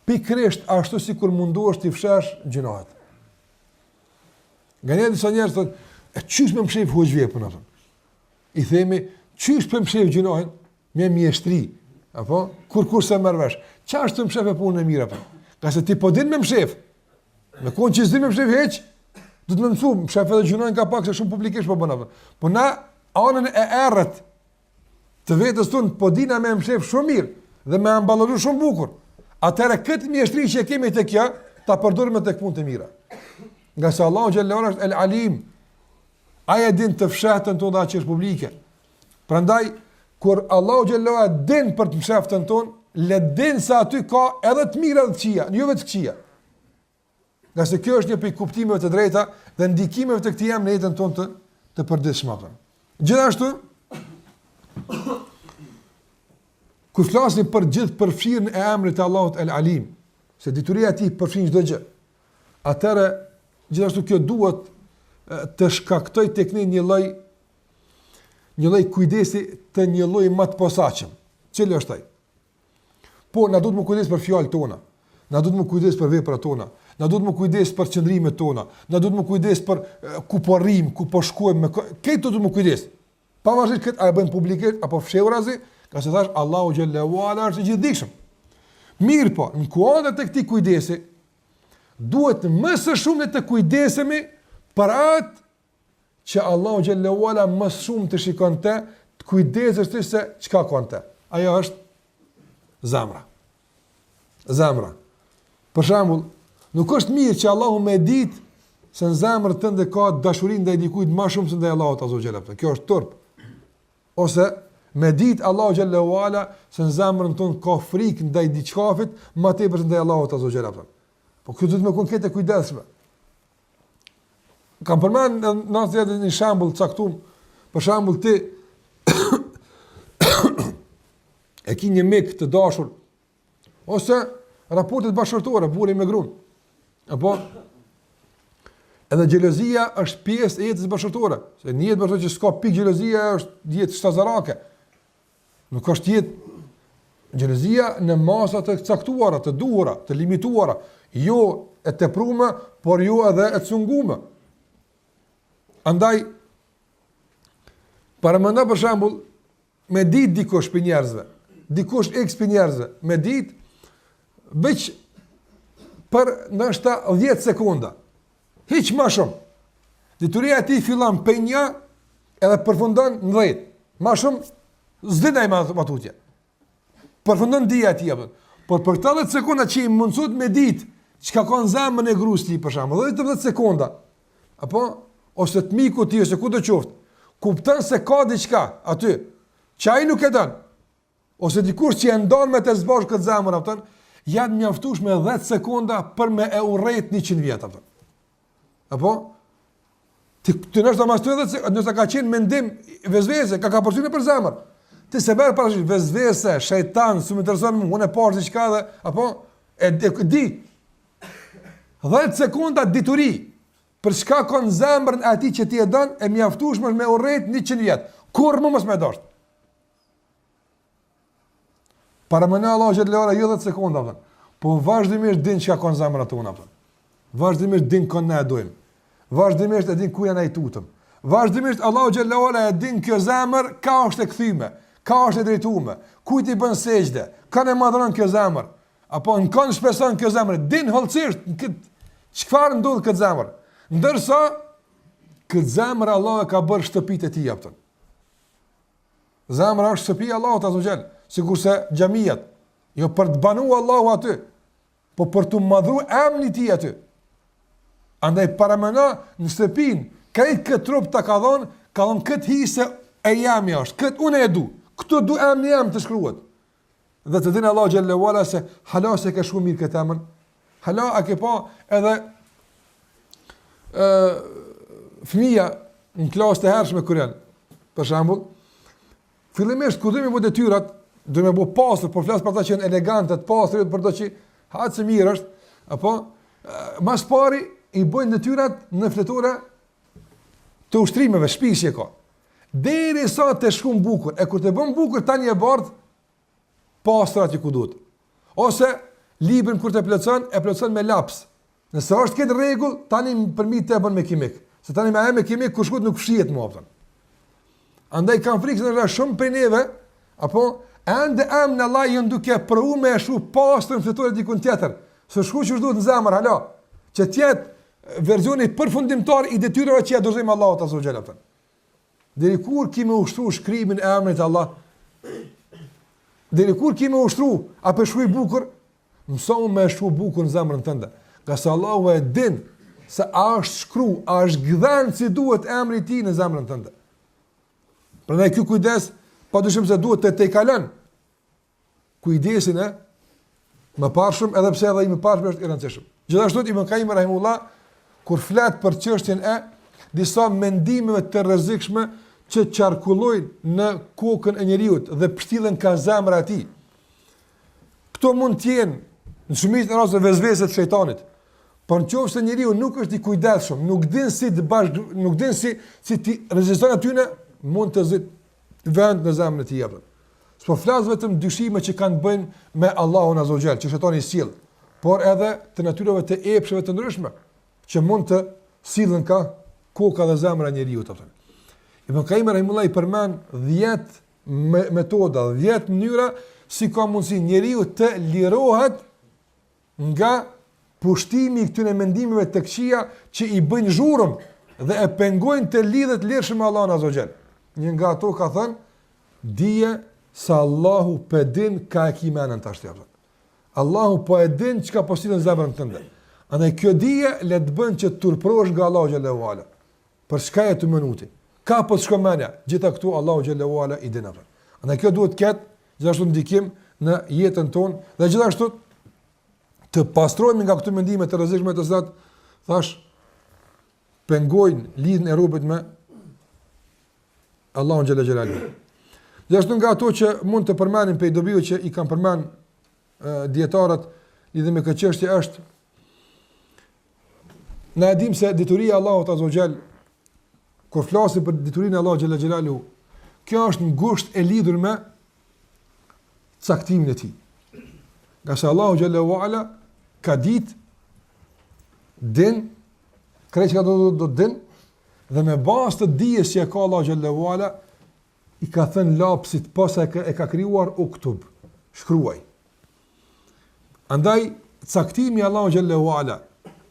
pikërisht ashtu sikur munduhesh të fshesh gjunohet. Nga disa njerëz thonë, e çish më mshef hoxh vepën atë. I themi, çish më mshef gjunohen me mjeshtri, apo kur se merr vesh. Çfarë është të mshef e punën e mirë apo? Ka se ti po din me mshef. Me kon që s'din me mshef hiç, do të më mësu, mshef edhe gjunojnë ka pak se shumë publikisht po bën apo. Po na anën e errët të vetes tonë po dina me mshef shumë mirë dhe me amballoru shumë bukur. Atëherë këtë mjeshtri që kemi tek kjo, ta përdorim tek punët e mira. Nga se Allahu xhallahu ala është el alim. Ai e din të fshehtën tonë dhe që është publike. Prandaj kur Allahu xhallahu ala din për të msheftën tonë, le din se aty ka edhe të mira dhe të këqija, jo vetëm të këqija. Nga se kjo është një prej kuptimeve të drejta dhe ndikimeve të këtij në jetën tonë të përditshme. Gjithashtu, kur flasim për gjithë përfshirjen e emrit të Allahut El Alim, se dituria e tij përfshin çdo gjë, atëherë gjithashtu kjo duhet të shkaktoj tek ne një lloj kujdesi të një lloji më të posaçëm. Cili është ai? Po, na duhet më kujdes për fjalët tona, na duhet më kujdes për veprat tona, na duhet më kujdes për qëndrimet tona, na duhet më kujdes për ku po rrim, ku po shkojmë, këtë duhet më kujdes. Pavarësisht këtë a e bëjmë publikisht apo fshehurazi, ka se thash Allahu xhallahu ala është i gjithdijshëm. Mirë po, në kuadër të këtij kujdesi, duhet më së shumti të kujdesemi për atë që Allahu xhallahu ala më shumë të shikon të kujdesesh ti se çka ka në te. Ajo është zemra. Zemra. Për shembull, nuk është mirë që Allahu më ditë se në zemrën tënde ka dashuri ndaj dikujt më shumë se ndaj Allahut azza wa jalla. Kjo është turp. Ose me ditë Allahu xhallahu ala se në zemrën tonë ka frikë ndaj diçkafit më tepër se ndaj Allahut azza wa jalla. Po kjo duhet të më konkrete kujdesshme. Kam përmend në asnjë një shembull caktuar, për shembull ti e ki një mik të dashur, ose raportet bashkëtorë, burri me gruan. Apo edhe xhelozia është pjesë e jetës bashkëtorë, se në jetë bashkëtorë që s'ka pikë xhelozia është jetë shtazarake. Nuk është jetë xhelozia në masa të caktuara, të duhura, të limituara, jo e tepruar, por jo edhe e cunguar. Andaj para mendoj për shembull me ditë dikush për njerëzve, dikush x për njerëzve, me ditë veç për ndoshta 10 sekonda. Hiç më shumë. Dituria e tij fillon për 1 edhe përfundon në 10. Më shumë s'dinaj më tutje. Përfundon dia e tij. Por për këto 10 sekonda që i mundsuat me ditë çka ka në zemrën e gruas ti për shembull, 10 sekonda. Apo ose të miku ti ose kudo qoftë, kupton se ka diçka aty që ai nuk e don. Ose dikush që e ndon me të zbash këtë zemër aftën, janë mjaftuar me 10 sekonda për me e urrejt 100 vjet aftën. Apo ti nëse mas 30, nëse ka qenë mendim vezvese, ka përsynë për zemër. Ti se merr parasysh vezvese, shejtan, s'u intereson mua, unë e pash diçka dhe apo e di 10 sekonda dituri për çka ka në zemrën e atij që ti e don, e mjaftueshme me urrejt 100 vjet. Kur më mos më dosh. Para mëna Allah xhallahu ala jo 10 sekonda aftën. Po vazhdimisht din çka ka në zemrën tonë aftën. Vazhdimisht din ku na e dojmë. Vazhdimisht e din ku janë ai tutëm. Vazhdimisht Allahu xhallahu ala e din kjo zemër ka është e kthyme, ka është e drejtuar, kujt i bën sejdë, kanë madhron kjo zemër, apo në kanë shpeson kjo zemër, din hollësisht çfarë ndodh këtë zemër. Ndërsa këtë zemër Allah e ka bërë shtëpitë e tij aftën. Zemra është shtëpia e Allahut azza xal, sikurse xhamiat, jo për të banuar Allahu aty, po për të madhruar emrin e tij aty. Andaj paramena në shtëpinë, krejt këtë trup ta ka dhënë këtë hise e jam është, këtë unë e du, këtu du emri jam të shkruhet. Dhe të dinë Allah xhallahu ala se hala se ka shumë mirë këtë emër, hala a ke pa edhe fëmija në klasë të hershme Kur'an, për shembull, fillimisht kur do më bë detyrat, do më bë pastër, por flas për ata që janë elegantë, të pastër, për ato që haç se mirë është, apo mas pari i bëjnë detyrat në fletore të ushtrimeve, shpisje ka. Derisa të shkon bukur, e kur të bën bukur tani e bardh pastër aty ku duhet. Ose librin kur të plotson, e plotson me laps. Nëse është këtë rregull, tani përmit të e bën me kimik. Se tani me kimik kur shkut nuk fshihet më aftën. Andaj kanë frikë se është shumë prej neve, apo ende në Allah janë duke provuar me shu pastër fletore dikun tjetër. Se shku që duhet në zemër, hala, që tjetë verzioni përfundimtar i detyrave që ja dorëzojmë Allahut azza wa jalla. Deri kur kemi ushtru shkrimin e emrit Allah? Deri kur kemi ushtru apo shkruaj bukur? Mëson me shkruaj bukur në zemrën tënde. Nga se Allahu e din se a është shkru, a është gdhen si duhet emri i tij në zemrën tënde. Prandaj ky kujdes, padyshim se duhet të kalon. kujdesin e mëparshëm, edhe pse edhe i mëparshëm është i rëndësishëm. Gjithashtu Ibn Qayyim rahimullah kur flet për çështjen e disa mendimeve të rrezikshme që qarkullojnë në kokën e njeriut dhe përshtillen ka zemra e tij. Këto mund të jenë në shumicën e rasteve vezvese të shejtanit. Por nëse njeriu nuk është i kujdesshëm, nuk din si ti reziston atyne, mund të zit vend në zemrën e tij apo. S'po flas vetëm dyshime që kanë bënë me Allahun Azza wa Jall, që shejtani sjell, por edhe të natyrave të epsheve të ndryshme që mund të sillen ka koka dhe zemra e njeriu apo. Ibn Qayyim rahimullah i përmend 10 metoda, 10 mënyra si ka mundsi njeriu të lirohet nga pushtimi i këtyre mendimeve të këqija që i bëjnë zhurmë dhe e pengojnë të lidhet lirshëm me Allahun Azza wa Jall. Një nga ato ka thënë, dije se Allahu po din ka e kimenën tash ti. Allahu po e din çka po sillen zemrën tënde. Andaj kjo dije le të bën që të turprohesh nga Allahu xhallahu ala. Për çka e të minuti? Ka po shkon mendja, gjitha këtu Allahu xhallahu ala i din atë. Andaj kjo duhet të ketë gjithashtu ndikim në jetën tonë dhe gjithashtu të pastrohemi nga këto mendime të rrezikshme të cilat thash pengojnë lidhjen e robët me Allahun xhallahu xhelalu. Gjithashtu nga ato që mund të përmendim për dobive që i kanë përmend dietarët lidhur me këtë çështje është na dim se dituria e Allahut Azza wa Jall kur flasim për diturinë e Allahut xhallahu xhelalu, kjo është ngushtë e lidhur me caktimin e tij. Nga se Allahu xhallahu ala ka ditë din krejt që do din dhe me bazë të dijes që ka Allahu xhallahu ala i ka thënë lapsit posa e ka krijuar uktub, shkruaj. Andaj caktimi i Allahu xhallahu ala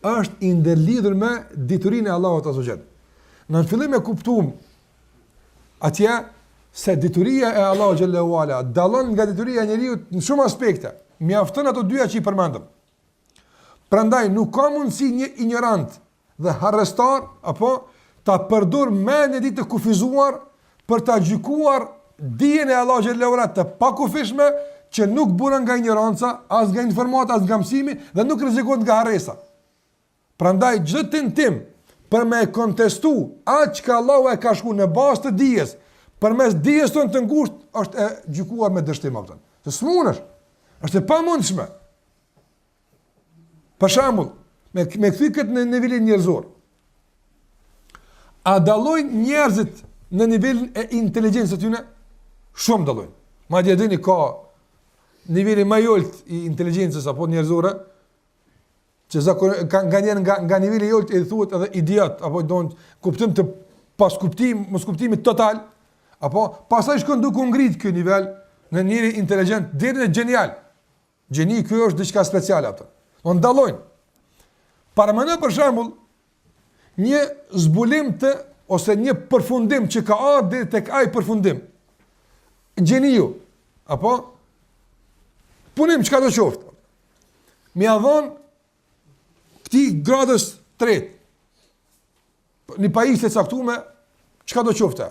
është i ndërlidhur me diturinë e Allahut Azza wa Jall. Në fillim e kuptuam atje se dituria e Allahu xhallahu ala dallon nga dituria e njeriu në shumë aspekte. Mjafton ato dyja që i përmendëm. Prandaj nuk ka mundësi një ignorant dhe harrestar apo ta përdor mendjen e ditë të kufizuar për ta gjykuar dijen e Allahu xhallahu ala të pakufishme që nuk buron nga ignoranca, as nga informata, as nga mësimi dhe nuk rrezikon nga harresa. Prandaj çdo tentim për me kontestu atë që Allahu e ka shkuar në bazë të dijes, përmes dijes tonë të ngushtë është e gjykuar me dështim atë. Se smunesh, është e pamundshme. Për shembull, me kthy këtë në nivelin njerëzor. A dallojnë njerëzit në nivelin e inteligjencës së tyre? Shumë dallojnë. Madje dini ka niveli më i ulët i inteligjencës apo njerëzore, që nga niveli i ulët i thuhet edhe idiot apo don kuptim të mos kuptimit total, apo pastaj shkon duke u ngrit ky nivel në njëri inteligjent deri në genial. Gjeni ky është diçka speciale atë. On dallojnë. Paramendoj për shembull një zbulim të ose një përfundim që ka ardhur deri tek ai përfundim. Gjeniu apo punim çka do qoftë. Mi avon këtij gradës 3. Një pajisje caktuar çka do qoftë.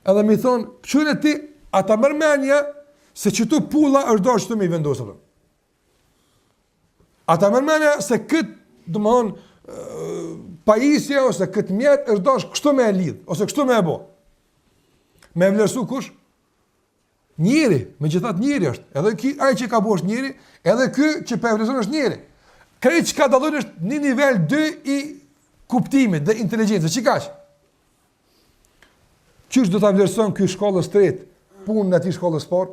Edhe mi thon, "Çunë ti ata mërmendje se çtu pulla është dashur të më vendosur." Ata mërmendje se kët, domthon, pajisje ose kët mjet është dashur kështu me e lidh ose kështu me e bë. Me vlerësu kush? Njeri, megjithatë njeri është. Edhe ky ai që ka bësh njeri, edhe ky që po e vlerëson është njeri. Krejt që ka dallon është një nivel 2 i kuptimit dhe inteligjencës. Çikaç? Qysh do ta vlerëson ky shkollës 3 punën e atij shkollës parë?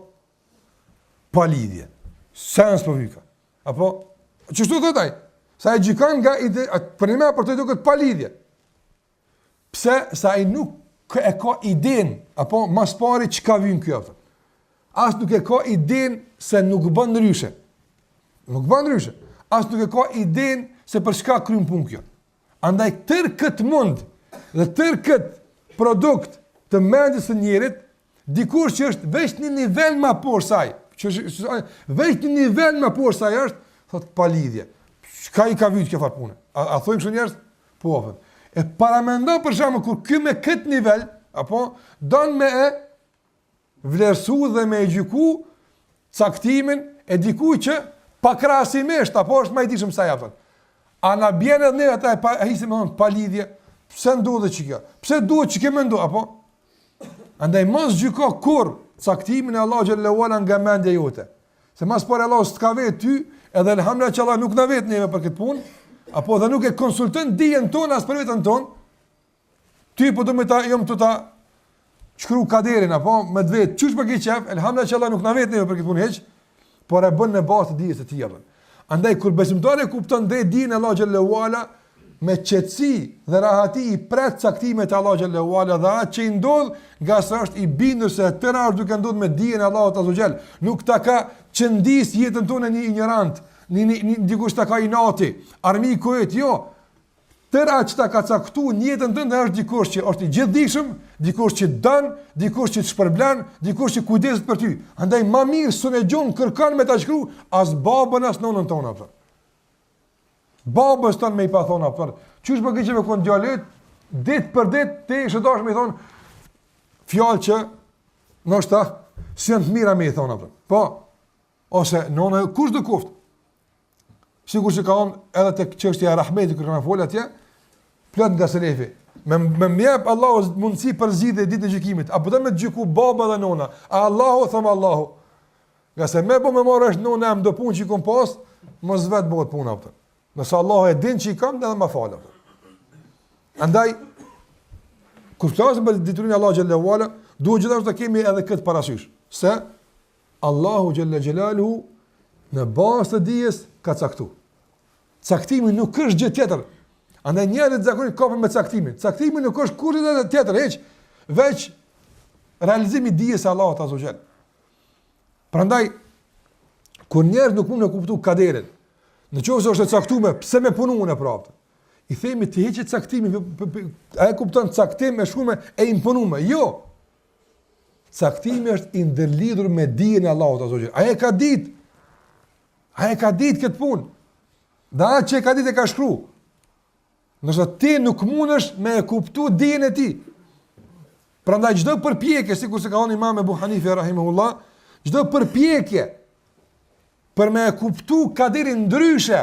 Pa lidhje. Sens po vika. Apo çështu thot ai? Sa e gjykon nga për një për të duket pa lidhje. Pse? Sa ai nuk e ka idenë apo mas pari çka vjen ky atë. As nuk e ka idenë se nuk bën ndryshe. Nuk bën ndryshe. As nuk e ka idenë se për çka kryen punë kjo. Andaj tërë këtë mund dhe tërë këtë produkt të mendjes së njerit, dikush që është veç një nivel më poshtë saj, veç një nivel më poshtë saj është, thot pa lidhje. Çka i ka vit kjo fat punë? A thojmë kështu njerëz? Po. E paramendo për shkakun kur ky me këtë nivel apo don me e vlerësu dhe me e gjyku caktimin e dikujt që pakrahasimisht apo është më i dishëm sa ja thon. A na bjen edhe ne ata e hisim pa lidhje? Pse ndodhet që kjo? Pse duhet që kemë ndo apo? Andaj mos gjyko kur caktimin e Allahu xhallahu ala nga mendja jote. Se mas por Allah s'ka vetë ty, edhe elhamdulillah që Allah nuk na vet neve për këtë punë, apo dhe nuk e konsulton dijen tonë as për veten tonë. Ty po do me ta jom të ta shkru kaderin apo me vetë çush për këtë çaf, elhamdulillah që Allah nuk na vet neve për këtë punë hiç, por e bën në bazë të dijes së tij. Andaj kur besimtari kupton drejt dijen e Allah xhallahu ala me qetësi dhe rahati i pret caktimet e Allah xhallahu ala dhe atë që i ndodh nga sa është i bindur se tëra është duke ndodhur me dijen e Allahut azza xal. Nuk ta ka qëndis jetën tonë një ignorant, një dikush ta ka inati, armiku e jo. Tëra që ta ka caktuar në jetën tënde është dikush që është i gjithdijshëm, dikush që don, dikush që të shpërblen, dikush që kujdeset për ty. Andaj më mirë sonë gjon kërkon me ta shkruaj as babën as nonën tonë apo. Babës tonë me i pa thonë apo. Qysh më keqë me kon djalet, ditë për ditë ti shëdosh me i thon fjalë që ndoshta janë të mira me i thon apo. Po. Ose nona kush do kuft. Sigur që ka on edhe tek çështja e rahmetit kur kanë fol atje, plot nga selefi. Me mjep Allahu mundësi për zgjidhje ditë e gjykimit. Apo do me gjyku baba dhe nona. A Allahu them Allahu. Nga se me po me marrësh nona am do punë që kom pas, mos vet bëhet puna apo. Nëse Allahu e din që i kam, edhe më fal. Andaj kur flasim për diturinë Allahu xhallahu ala, duhet gjithashtu të kemi edhe këtë parasysh, se Allahu xhalla xhelaluhu në bazë të dijes ka caktuar. Caktimi nuk është gjë tjetër. Andaj njerëzit zakonisht kapen me caktimin. Caktimi nuk është kurrë edhe tjetër, hiç, veç realizimi i dijes së Allahut azza xal. Prandaj kur njerëz nuk mund të kuptojnë kaderin, në qoftë se është e caktuar, pse me punuan e praptë. I themi të hiqet caktimin, ai kupton caktim me shkume e imponuar. Jo. Caktimi është i ndërlidhur me dijen e Allahut azza xal. Ai e ka ditë. Ai e ka ditë këtë punë. Dhe atë që e ka ditë e ka shkruar. Nëse ti nuk mundesh me e kuptu dijen e tij. Prandaj çdo përpjekje, sikur se ka thënë Imam Abu Hanife rahimahullah, çdo përpjekje për me e kuptu kaderin ndryshe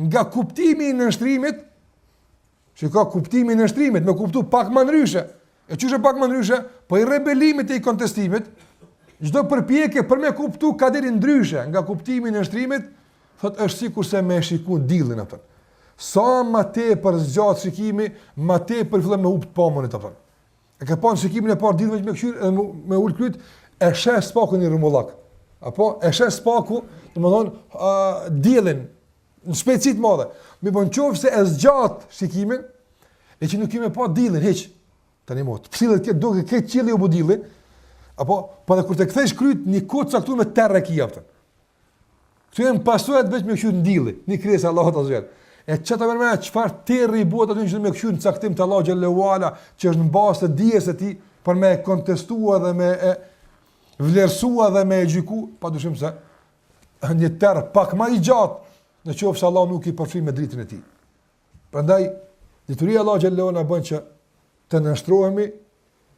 nga kuptimi i nënshtrimit, që ka kuptimi i nënshtrimit, me kuptu pak më ndryshe. E çështë pak më ndryshe, po i rebelimit e i kontestimit, çdo përpjekje për me kuptu kaderin ndryshe nga kuptimi i nënshtrimit, thotë është sikur se me shikuar diellin atë. Sa më tepër zgjat shikimi, më tepër fillon me hub pamën atë. E ka pa shikimin e parë diellin me këshir me ul klyt, e sheh spakun i rrumullak. Apo e sheh spaku, domethënë diellin në shpejtësi të madhe. Mi bën qofse e zgjat shikimin, e që nuk kemë pa diellin hiç. Tani mot, cilët që duke këtë qielli u budilli, apo po edhe kur të kthesh kryt një kod caktuar me terrë ki jaftën. Këtu janë pasojat vetëm me qyr ndilli, një krijesë Allahut azza. E çata më çfarë terri i buat aty që me qyr në caktim të Allahu xhallahu ala, që është në bazë të dijes së tij për me kontestuar dhe me vlerësuar dhe me gjyku, padyshim se një terr pak më i gjatë në qoftë se Allah nuk i përfshin me dritën e tij. Prandaj dituria e Allahu xhallahu ala bën që të nështrohemi,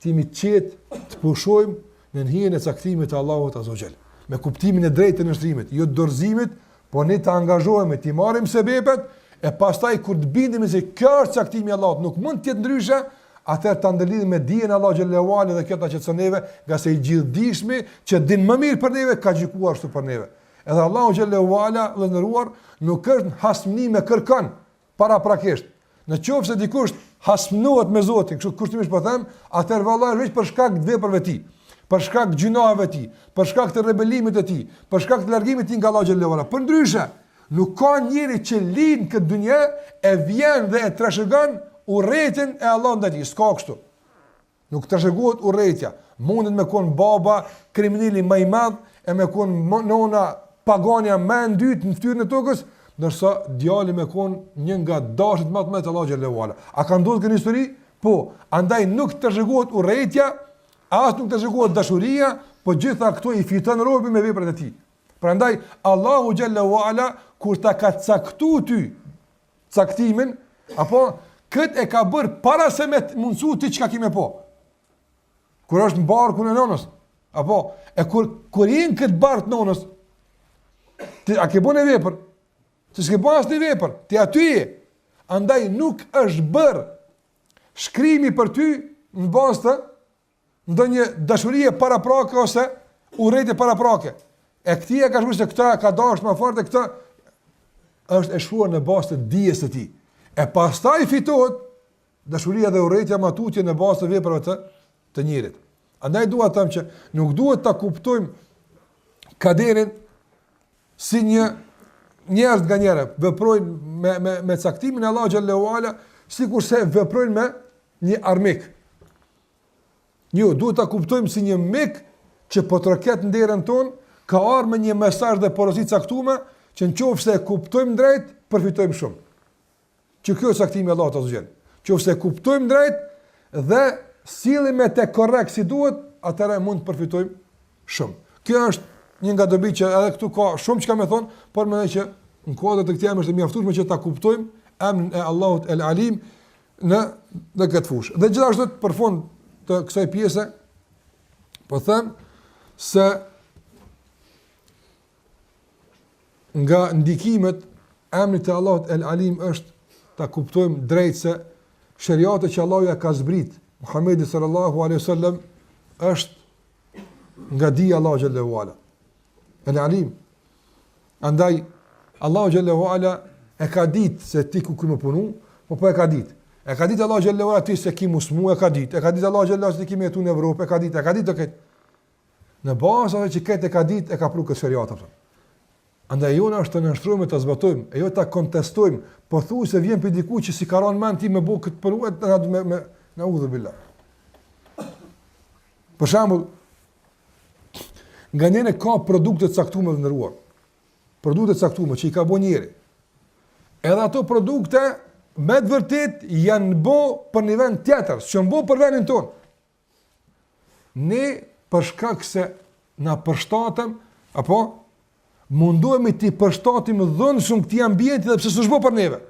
të jemi qetë, të pushojmë në hijen e caktimit të Allahut azza xal. Me kuptimin e drejtë të nështrimit, jo të dorëzimit, por ne të angazhohemi, të marrim sebepet e pastaj kur të bindemi se kjo është caktimi i Allahut, nuk mund të jetë ndryshe, atëherë ta ndëlidhim me dijen e Allahut xhallahu ala dhe kjo ta qetëson neve, nga se i gjithdijshmi që din më mirë për neve ka gjykuar ashtu për neve. Edhe Allahu xhallahu ala dhe ndëruar nuk është hasmni me kërkon paraprakisht. Në qoftë se dikush hasmnohet me Zotin, kështu kushtimisht po them, atëherë vallahi veç për shkak të veprave të tij, për shkak të gjunave të tij, për shkak të rebelimit të tij, për shkak të largimit të tij nga Allahu xhallahu ala. Përndryshe, nuk ka njeri që lind këtë dunjë e vjen dhe e trashëgon urrëtin e Allahut ndaj tij. S'ka kështu. Nuk trashëgohet urrëtia. Mundet me kon baba kriminali më i madh e me kon nona pagania më e dytë në fytyrën e tokës, ndërsa djali me kon një nga dashit më të mëdha të Allahu xhallahu ala. A ka ndodhur këtë histori? Po, andaj nuk trashëgohet urrëtia, as nuk trashëgohet dashuria, po gjitha këto i fiton robi me veprat e tij. Prandaj Allahu xhallahu ala kur ta ka caktuar ty caktimin, apo kët e ka bër para se me mundsu ti çka kimë po. Kur është në barkun e nonës, Apo, e kur jenë këtë bartë nonës, a ke bën e vepër? Se s'ke bën asnjë vepër, ti aty je. Andaj nuk është bërë shkrimi për ty në bazë të ndonjë dashurie paraprake ose urrejtje paraprake. E këti e ka shkruar se këta ka dashur më fort e këta është e shkruar në bazë të dijes së tij. E pastaj fitohet dashuria dhe urrejtja matutje në bazë të veprave të njerit. Andaj dua të them që nuk duhet ta kuptojmë kaderin si një njerëz nga njëra veprojnë me caktimin e Allahu xhallahu ala, sikurse veprojnë me një armik. Jo, duhet ta kuptojmë si një mik që po troket nderën tonë, ka ardhur me një mesazh dhe porosi caktuar që nëse e kuptojmë drejt, përfitojmë shumë. Që kjo është caktimi i Allahut azza. Nëse e kuptojmë drejt dhe sillemi me të korrekt si duhet, atëherë mund të përfitojmë shumë. Kjo është një nga dobi që edhe këtu ka shumë çka më thon, por mendoj që në kuadër të këtij është e mjaftueshme që ta kuptojmë emrin e Allahut El Alim në këtë fushë. Dhe gjithashtu për fund të kësaj pjese po them se nga ndikimet emrit të Allahut El Alim është ta kuptojmë drejt se shariati që Allahu ja ka zbrit Muhamedit sallallahu alaihi wasallam është nga dia Allahu xhallahu ala. El Alim. Andaj Allahu xhallahu ala e ka ditë se ti ku më punu, po e ka ditë. E ka ditë Allahu xhallahu ala ti se ki musmu, e ka ditë. E ka ditë Allahu xhallahu ala se ti ki jetu në Evropë, e ka ditë të këtë. Në bazë atë që këtë e ka ditë, e ka pru këtë shariat. Andaj jona është të nështrujme, të zbatojmë, e jo të kontestojmë, po thuj se vjen për diku që si karon men ti me bo këtë përru, në udhër billah. Për shambull, nga njene ka produkte caktume dhe nëruar. Produkte caktume që i ka bo njeri. Edhe ato produkte, me të vërtet, janë bo për një vend tjetër, që janë bo për vendin tonë. Ne, përshkak se na përshtatëm, apo, mundohemi të përshtatim dhënë shumë këti ambienti dhe pëse së shbo për neve.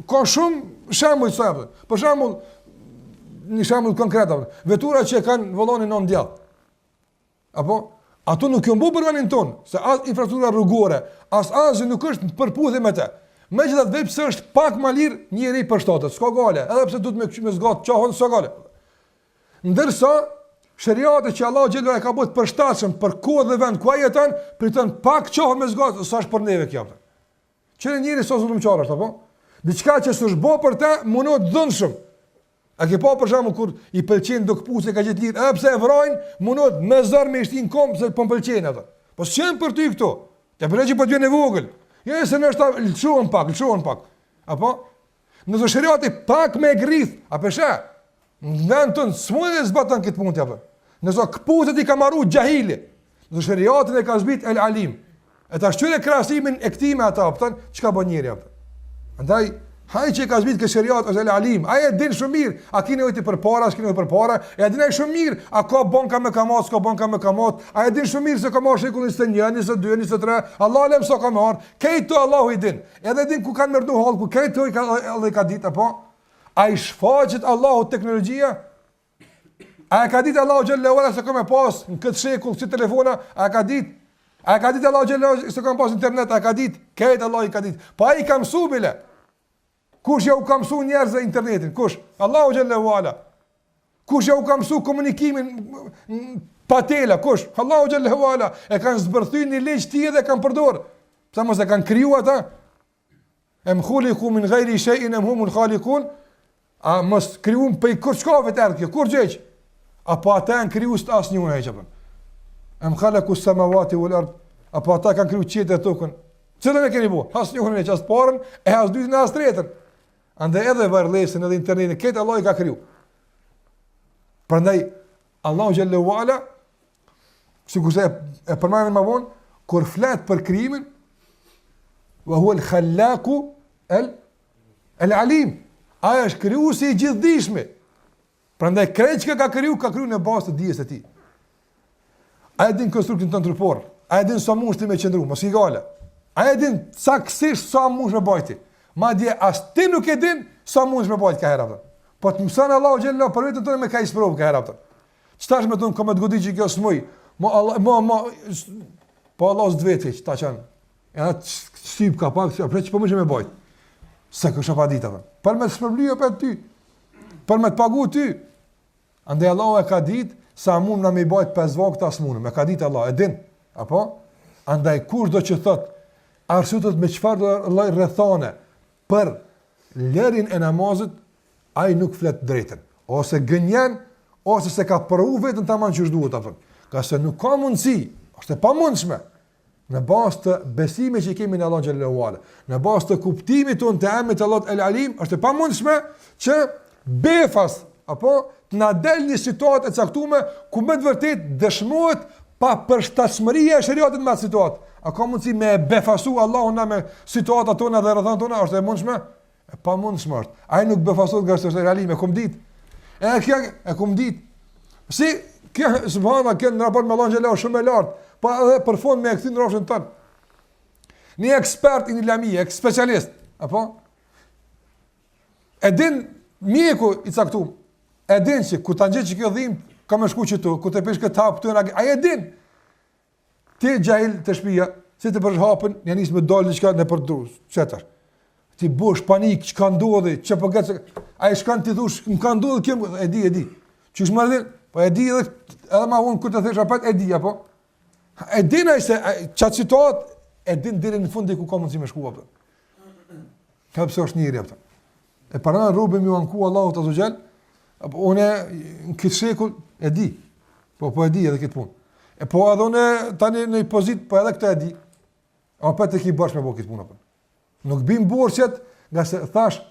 Ka shumë shembull të sajtë. Për shembull, një shembull konkret, vetura që e kanë vollonin non djallë. Apo, ato nuk janë bërë për vendin tonë, se as infrastruktura rrugore, as asgjë nuk është në përputhje me të. Megjithatë vetë pse është pak më lirë njëri përshtatet, s'ka gale, edhe pse duhet me zgat çohon s'ka gale. Ndërsa shariati që Allahu xhelal e ka bërë të përshtatshëm për kohë dhe vend ku ai jeton, priton pak çohon me zgat, sa është për neve kjo. Që njëri sa zullumçar është apo? Diçka që s'është bë për të, mundohet dhënshëm. A ke pa për shembull kur i pëlqen do kputse ka gjetë lirë, pse e vrojnë, mundohet me zor me shtin kom se po pëlqen ato. Po s'janë për ty këto. Te bëre që po të vjen e vogël. Jo se në është lçuan pak. Apo? Nëse shariati pak me grith, a pesha? Ndantën smunë zbatan këtë punë apo. Nëse kputset i ka marru xahili. Nëse shariati e ka zbrit El Alim. E ta shtyre krahasimin e këtij me ata, kupton? Çka bën njëri apo? Andaj haj që ka zbrit kë shariat ose El Alim, ai e din shumë mirë, a keni nevojë për para, s'keni nevojë për para, e din ai shumë mirë, a ka banka me kamat, s'ka banka me kamat, a e din shumë mirë se ka marrë shekullin 21, 22, 23, Allahu alem sa ka marrë, këto Allahu i din. Edhe din ku kanë mërdu hallku, këto Allah i ka ditë apo? Ai shfaqet Allahu teknologjia? A e ka ditë Allahu xhallahu ala se ka me pas në këtë shekull si telefona, a ka ditë? A ka ditë Allahu xhallahu se ka pas internet, a ka ditë? Këto Allah i ka ditë. Pa ai ka mësu bile. Kush ja u ka mësu njerëzve internetin? Kush? Allahu xhallahu ala. Kush ja u ka mësu komunikimin pa tela? Kush? Allahu xhallahu ala. E kanë zbërthyr një ligj tjetër dhe kanë përdorur. Pse mos e kanë krijuar ata? Em khuliqu min ghairi shay'in am humul khaliqun? A mos krijuam pe kur shkove të ardhë kjo? Kur gjej? Apo ata kanë krijuar asnjëun ai çfarë? Em khalaqu as-samawati wal ard? Apo ata kanë krijuar qiellin dhe tokën? Çfarë ne keni bu? Asnjëun e çast porën, e as dytën as tretën. Andaj edhe varrlesën edhe internetin, këtë Allah i ka kriju. Prandaj, Allahu xhallahu ala, sikurse e përmendën më vonë, kur flet për krijimin, wa huwa al-khallaqu al-alim. Ai është krijuesi i gjithdijshëm. Prandaj krejt që ka kriju në bazë të dijes së tij. Ai din konstruktin tonë trupor, ai din sa mund të më qëndru, mos i gale. Ai din saktësisht sa mund të bëjti. Madje as ti nuk e din sa mund të bëhet ka herë atë. Po të mëson Allahu xhallahu për vetën tonë me ka isprovë ka herë atë. Çtash me ton komë të godit që kjo smoj. Po Allah s'dvetë që ta qenë. Ja shtyp kapak, apo ç'po më me bajt. Sa kisha pa ditë atë. Për me shpërblyer për ty. Për me të pagu ty. Andaj Allah e ka ditë sa mund na më bajt 5 vakte as mund. Me ka ditë Allah, e din. Apo? Andaj kush do që thot arsyetët me çfarë lloj rrethane për lërin e namazit, ai nuk flet drejtën. Ose gënjen, ose se ka provu vetën tamam që duhet apo. Ka se nuk ka mundësi, është e pamundshme. Në bazë të besimit që kemi në Allah xhallahu ala, në bazë të kuptimit tonë të emrit Allah El Alim, është e pamundshme që befas apo të na del një situatë e caktuar ku me të vërtet dëshmohet pa përshtatshmëria e shariatit me atë situatë. A ka mundësi me befasu Allahun me situata tona dhe rrethana tona, është e mundshme? E pamundshme është. Ai nuk befasohet nga është realim, e kum ditë. E kum ditë. Si kjo subhanallahu që në raport me Allah xhallahu shumë e lartë, pa edhe për fond me e kthin rrofshën tonë. Një ekspert në lami, specialist, apo? E din mjeku i caktuar. E din se ku ta ngjë që kjo dhimbë ka më shku këtu, ku të pesh këtë hap këtu, ai e din. Ti xhail të shtëpia, si të bësh hapën, ja nis me dal diçka në për drus, çetar. Ti bosh panik, çka ndodhi, ç'a po gjet. Ai shkon ti thosh, më ka ndodhur kjo, e di. Qysh më ardhin? Po e di edhe ma unë kur të thesh apo e di apo. E din ai se çat situatë e din deri në fund ku ka mundësi me shku apo. Ka pse është njëri apo. E para rrobën më anku Allahu ta xhel, apo unë në këtë shekull e di. Po e di edhe këtë punë. E po edhe unë tani në pozit po edhe këtë e di. Apo të ki bash me bë këtë punë apo. Nuk bim borxhet, nga se thash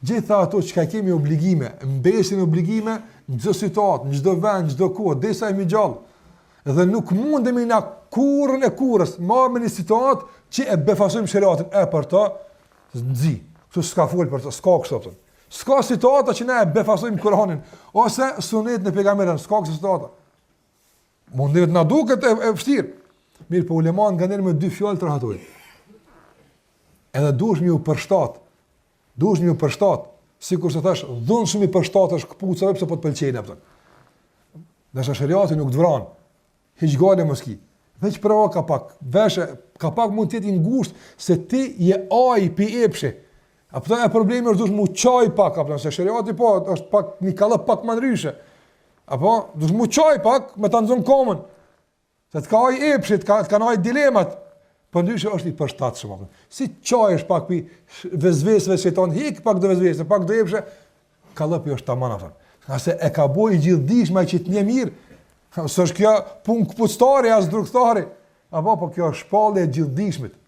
gjitha ato që kemi obligime, mbesin obligime në çdo situatë, në çdo vend, në çdo kohë, derisa jemi gjallë. Dhe nuk mundemi na kurrën e kurrës, marrë një situatë që e befasojmë shariatin e për ta nxi. Kështu s'ka fol për të, s'ka kështu. S'ka situata që ne e befasojmë Kur'anin ose sunetin e pejgamberit, s'ka kështu situata. Mundet na duket e vështirë. Mirë, po uleman nga njerë me 2 fjalë të rahatojnë. Edhe duhesh më u përshtat. Sikur se thash, dhunë shumë i përshtatësh këpucave pse po të pëlqejnë apo. Nëse shariati nuk të vran, hiç gale mos ki. Veç provo kapak, veshë kapak mund të jetë i ngushtë se ti je aj pi epshi. Apo e problemi është dush mu çaj pak apo se shariati po është pak një kallë pak më ndryshe. Apo dush mu çaj pak me ta nxon komën. Se të ka aj epshi, të kanë aj dilemat. Po ndryshe është i përshtatshëm apo. Si çaj është pak pi vezvesëve shejton hik pak do vezvesë, pak do epshë, kallëpi është tamam apo. Qase e ka boi gjithdijshme që të një mirë. S'është kjo punë këpuctari as drugtari, apo po kjo është shpallje e gjithdijshmit.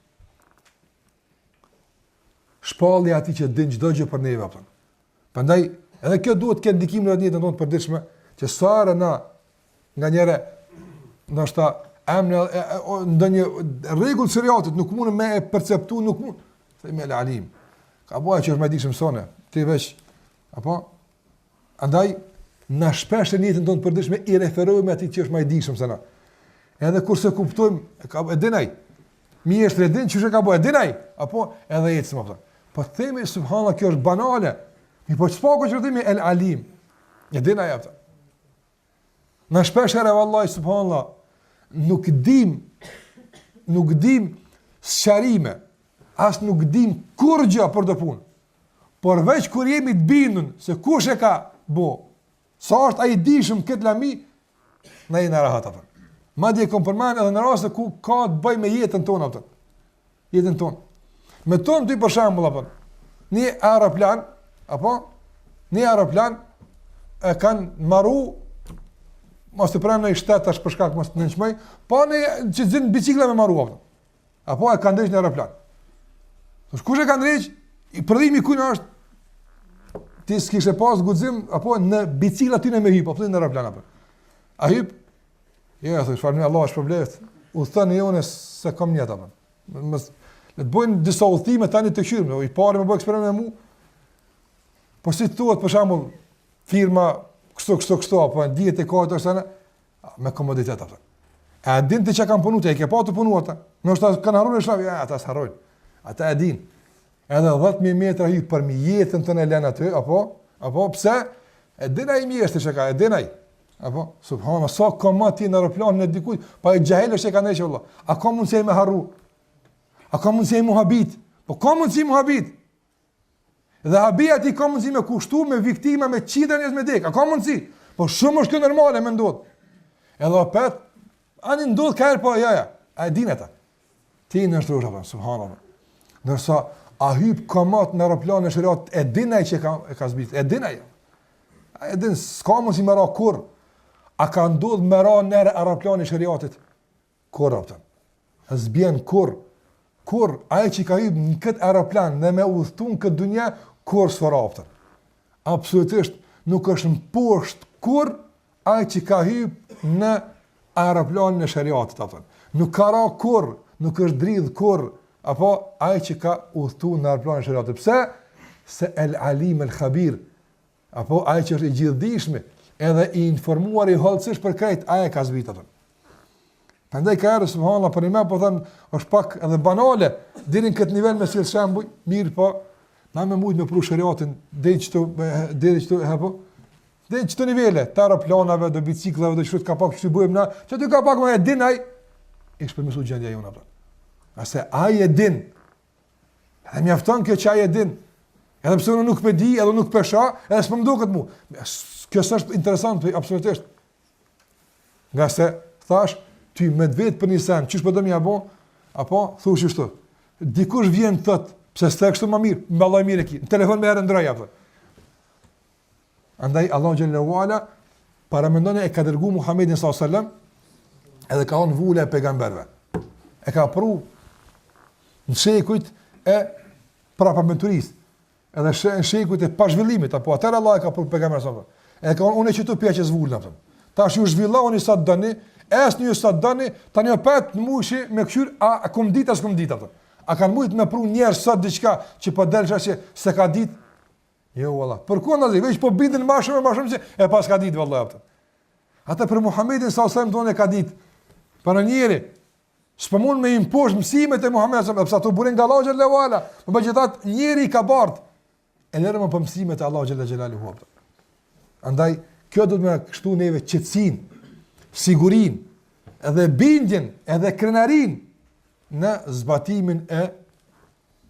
Shpallja atij që din çdo gjë për neve apo. Prandaj edhe kjo duhet të ketë ndikim në jetën tonë të përditshme, që sa na nganjëre ndoshta ndonjë rregull shariatit nuk mund me e perceptu, nuk mund. Themi El Alim. Ka bëj që është më dikshëm sonë. Ti veç apo andaj na shpesh në jetën tonë të përditshme i referojmë atij që është më dikshëm se na. Edhe kurse kuptojmë, ka e dinaj. Mjeshtri e din çu ka bëj, e dinaj, apo edhe ecëm apo. Po themi subhanallahu kjo është banale. Mi po çfarë që themi El Alim. E dinaj apo. Na shpesh era vallahi subhanallahu nuk dim sharime, as nuk dim kur gjë për të punë. Por veç kur jemi të bindur se kush e ka bo, sa është ai dishëm këtë lami, na jena rahat atë. Madje kom përmend edhe në raste ku ka të bëj me jetën tonë atë. Jetën tonë. Me tonë ty për shembull apo. Një aeroplan e kanë marru mos të pranë në shtet tash për shkak mos të nënçmoj, po në që zin bicikla me marruar. Apo e kanë ndësh në aeroplan. Thosh kush e ka ndësh? I prodhimi ku na është? Ti s'kishe pas guxim apo në bicikla ty në me hyp, apo në aeroplan apo. A hyp? Jo, thosh falni Allah është problem. U thënë jonë se kam njëta apo. Mos le të bëjnë disa udhime tani të qyrmë, i parë më bëj eksperiment me mua. Po si thuhet për shembull firma kështu apo dihet e kohët ose me komoditet apo. A din ti çka kanë punuar ti, e ke pa të punuar ata? Ndoshta kanë harruar shaf, ja, ata s'harrojnë. Ata e din. Edhe 10.000 metra hyj për mi jetën tonë lën aty, apo pse? E din ai mjeshtri çka, e din ai. Apo, subhana, sa ka ma ti në aeroplanin e dikujt, pa e gjahel është e ka neqë, Allah. A ka mundësi me harru? A ka mundësi mu habit? Po ka mundësi mu habit? Dhe habia ti ka mundësi me kushtu, me viktima, me qida njës me dek. A ka mundësi? Po shumë është kjo normale me ndodh. Edhe opet, ani ndodh ka erë, po jaja. A e din e ta? Ti në është rrësha, subhana. Nërsa, a hyp kamat në aeroplanin e shëriat, e dinaj që e ka zbit, e dinaj. A e din, s'ka mundësi me ra kur. A ka ndodh me ra nërë aeroplani shëriatit? Kur, apëtën? Zbjen kur? Kur? Aje që ka hyb në këtë aeroplan dhe me udhëtun këtë dunja, kur s'fara, apëtën? Absolutisht, nuk është në poshtë kur aje që ka hyb në aeroplanin e shëriatit, apëtën. Nuk ka ra kur, nuk është dridh kur, apo aje që ka udhëtun në aeroplanin e shëriatit. Pse? Se el alim, el khabir, apo aje që është i gjithdishmi, edhe i informuar i hollësish për krejt, aje ka zbit atën. Prandaj ka erë, subhanallah, për një po thënë, është pak edhe banale, dirin këtë nivel me silë shembuj, mirë po, na me mujtë me pru shëriatin, dhe qëto nivele, të aeroplanave, dhe biciklave, dhe qëtë ka pak që të bujmë na, që ty ka pak me e dinaj, ishë përmisu gjendja jonë atën. Ase aje din, edhe mjafton kjo që aje din, edhe pëse unë nuk pe di, edhe nuk pesha, edhe s'pëm do këtë mu. Kjo është interesant, absolutisht. Nga se, thash, ty me vetë për një sen, qështë për dëmja bo, apo, thush qështu, dikush vjen të thët, pse s'te kështu ma mirë, me Allah mirë e ki, në telefon me herë ndroja, për. Andaj, Allah Gjallahu Ala, paramendone e ka dërgu Muhammedin s.a.s. edhe ka onë vule e pegamberve. E ka pru në shekujt e prapamenturis, edhe në shekujt e pazhvillimit, apo atër Allah e ka pru pegamber s.a.s. E ka unë e që të pja që zvullë, ta është ju zhvilloni sa të dëni, esë një sa të dëni, ta një petë në mushi me këshyr, a kom dit, as kom dit, a kanë mujtë me pru njerë sot diqka që po delësha që se ka dit, jo, valla, për ku në zi, veç po bindin ma shumë që e pas ka dit, valla, ata për Muhammedin s.a.s. tonë e ka dit, për në njeri, s'po mund me imposh mësimet e Muhammedin s.a.s. Pësa të burin nga Allah Gjallahu Ala, më gjithat njeri i ka bardh, e lërë më për mësimet e Allah Gjallahu Ala. Andaj, kjo do të me kështu neve qetësin, sigurin, edhe bindjen, edhe krenarin në zbatimin e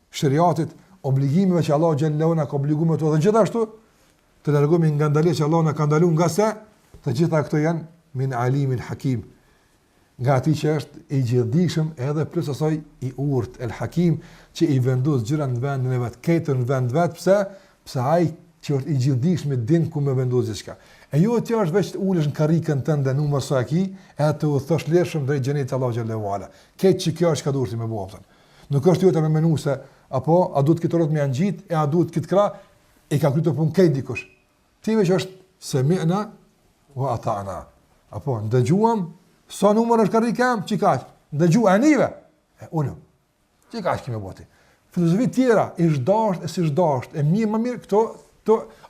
shëriatit, obligimeve që Allah Gjallahu na ka obliguar me to, dhe gjithashtu të largohemi nga ndaljet që Allah na ka ndaluar, nga se të gjitha këto janë min alimin hakim, nga ati që është i gjithdijshëm edhe plus asaj i urtë, el hakim, që i vendos gjëra në vendin e vet, këto në vend vet, pse ai që është i gjithdijshëm din ku me vendos gjithçka. E jo ti është veç ulesh në karrikën tënde numër sa aki, e të u thosh lërshëm drejt xhenetit Allahu xhallahu ala. Këtë që kjo është ka durti me buafton. Nuk është jo të me menu se apo a duhet këtë rrot me angjit, e a duhet këtë krah, e ka kryer punë këtë dikush. Ti veç është sami'na wa ata'na. Apo ndëgjuam sa numër është karrikëm, çikaq. Ndëgju anive. Unë. Çikaq që më boti. Filozofi tjera, ish dasht e si dasht, e më mirë këto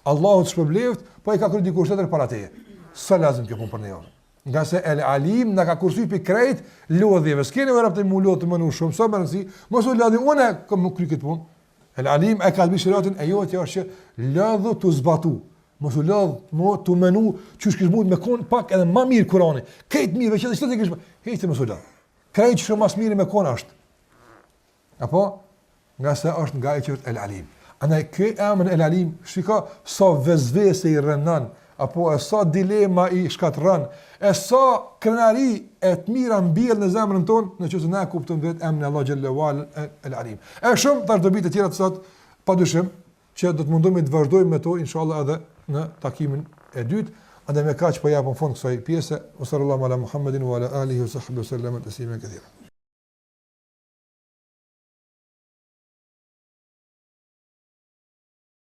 Allahu të shpërbleft, po i ka kryer dikush tjetër para teje. Sa lazim kjo punë për ne. Nga se el alim na ka kursuar pi krejt lodhjeve. S'keni vëra të më lodh të më shumë, sa më rëndsi, mos u lodhi unë kom kry këtë punë. El alim e ka dhënë shëratin e jote është që lodhu të zbatu. Mos u lodh mo të menu çu shkish mund me kon pak edhe më mirë Kurani. Këtë mirë veç çdo të kish. Hiqte mos u lodh. Krejt shumë më mirë me kon është. Apo nga se është nga i qërt el alim. Andaj ky emër el alim, shiko sa vezvese i rënon, apo e sa dilema i shkatërron, e sa krenari e të mira mbjell në zemrën tonë, nëse ne kuptojmë vetë emrin Allah xhallahu ala el alim. E shumë tash dobi të tjera të sot, padyshim që do të mundojmë të vazhdojmë me to inshallah edhe në takimin e dytë. Andaj me kaq po japim fund kësaj pjese. Sallallahu ala Muhammedin wa ala alihi wa sahbihi sallam taslima katira.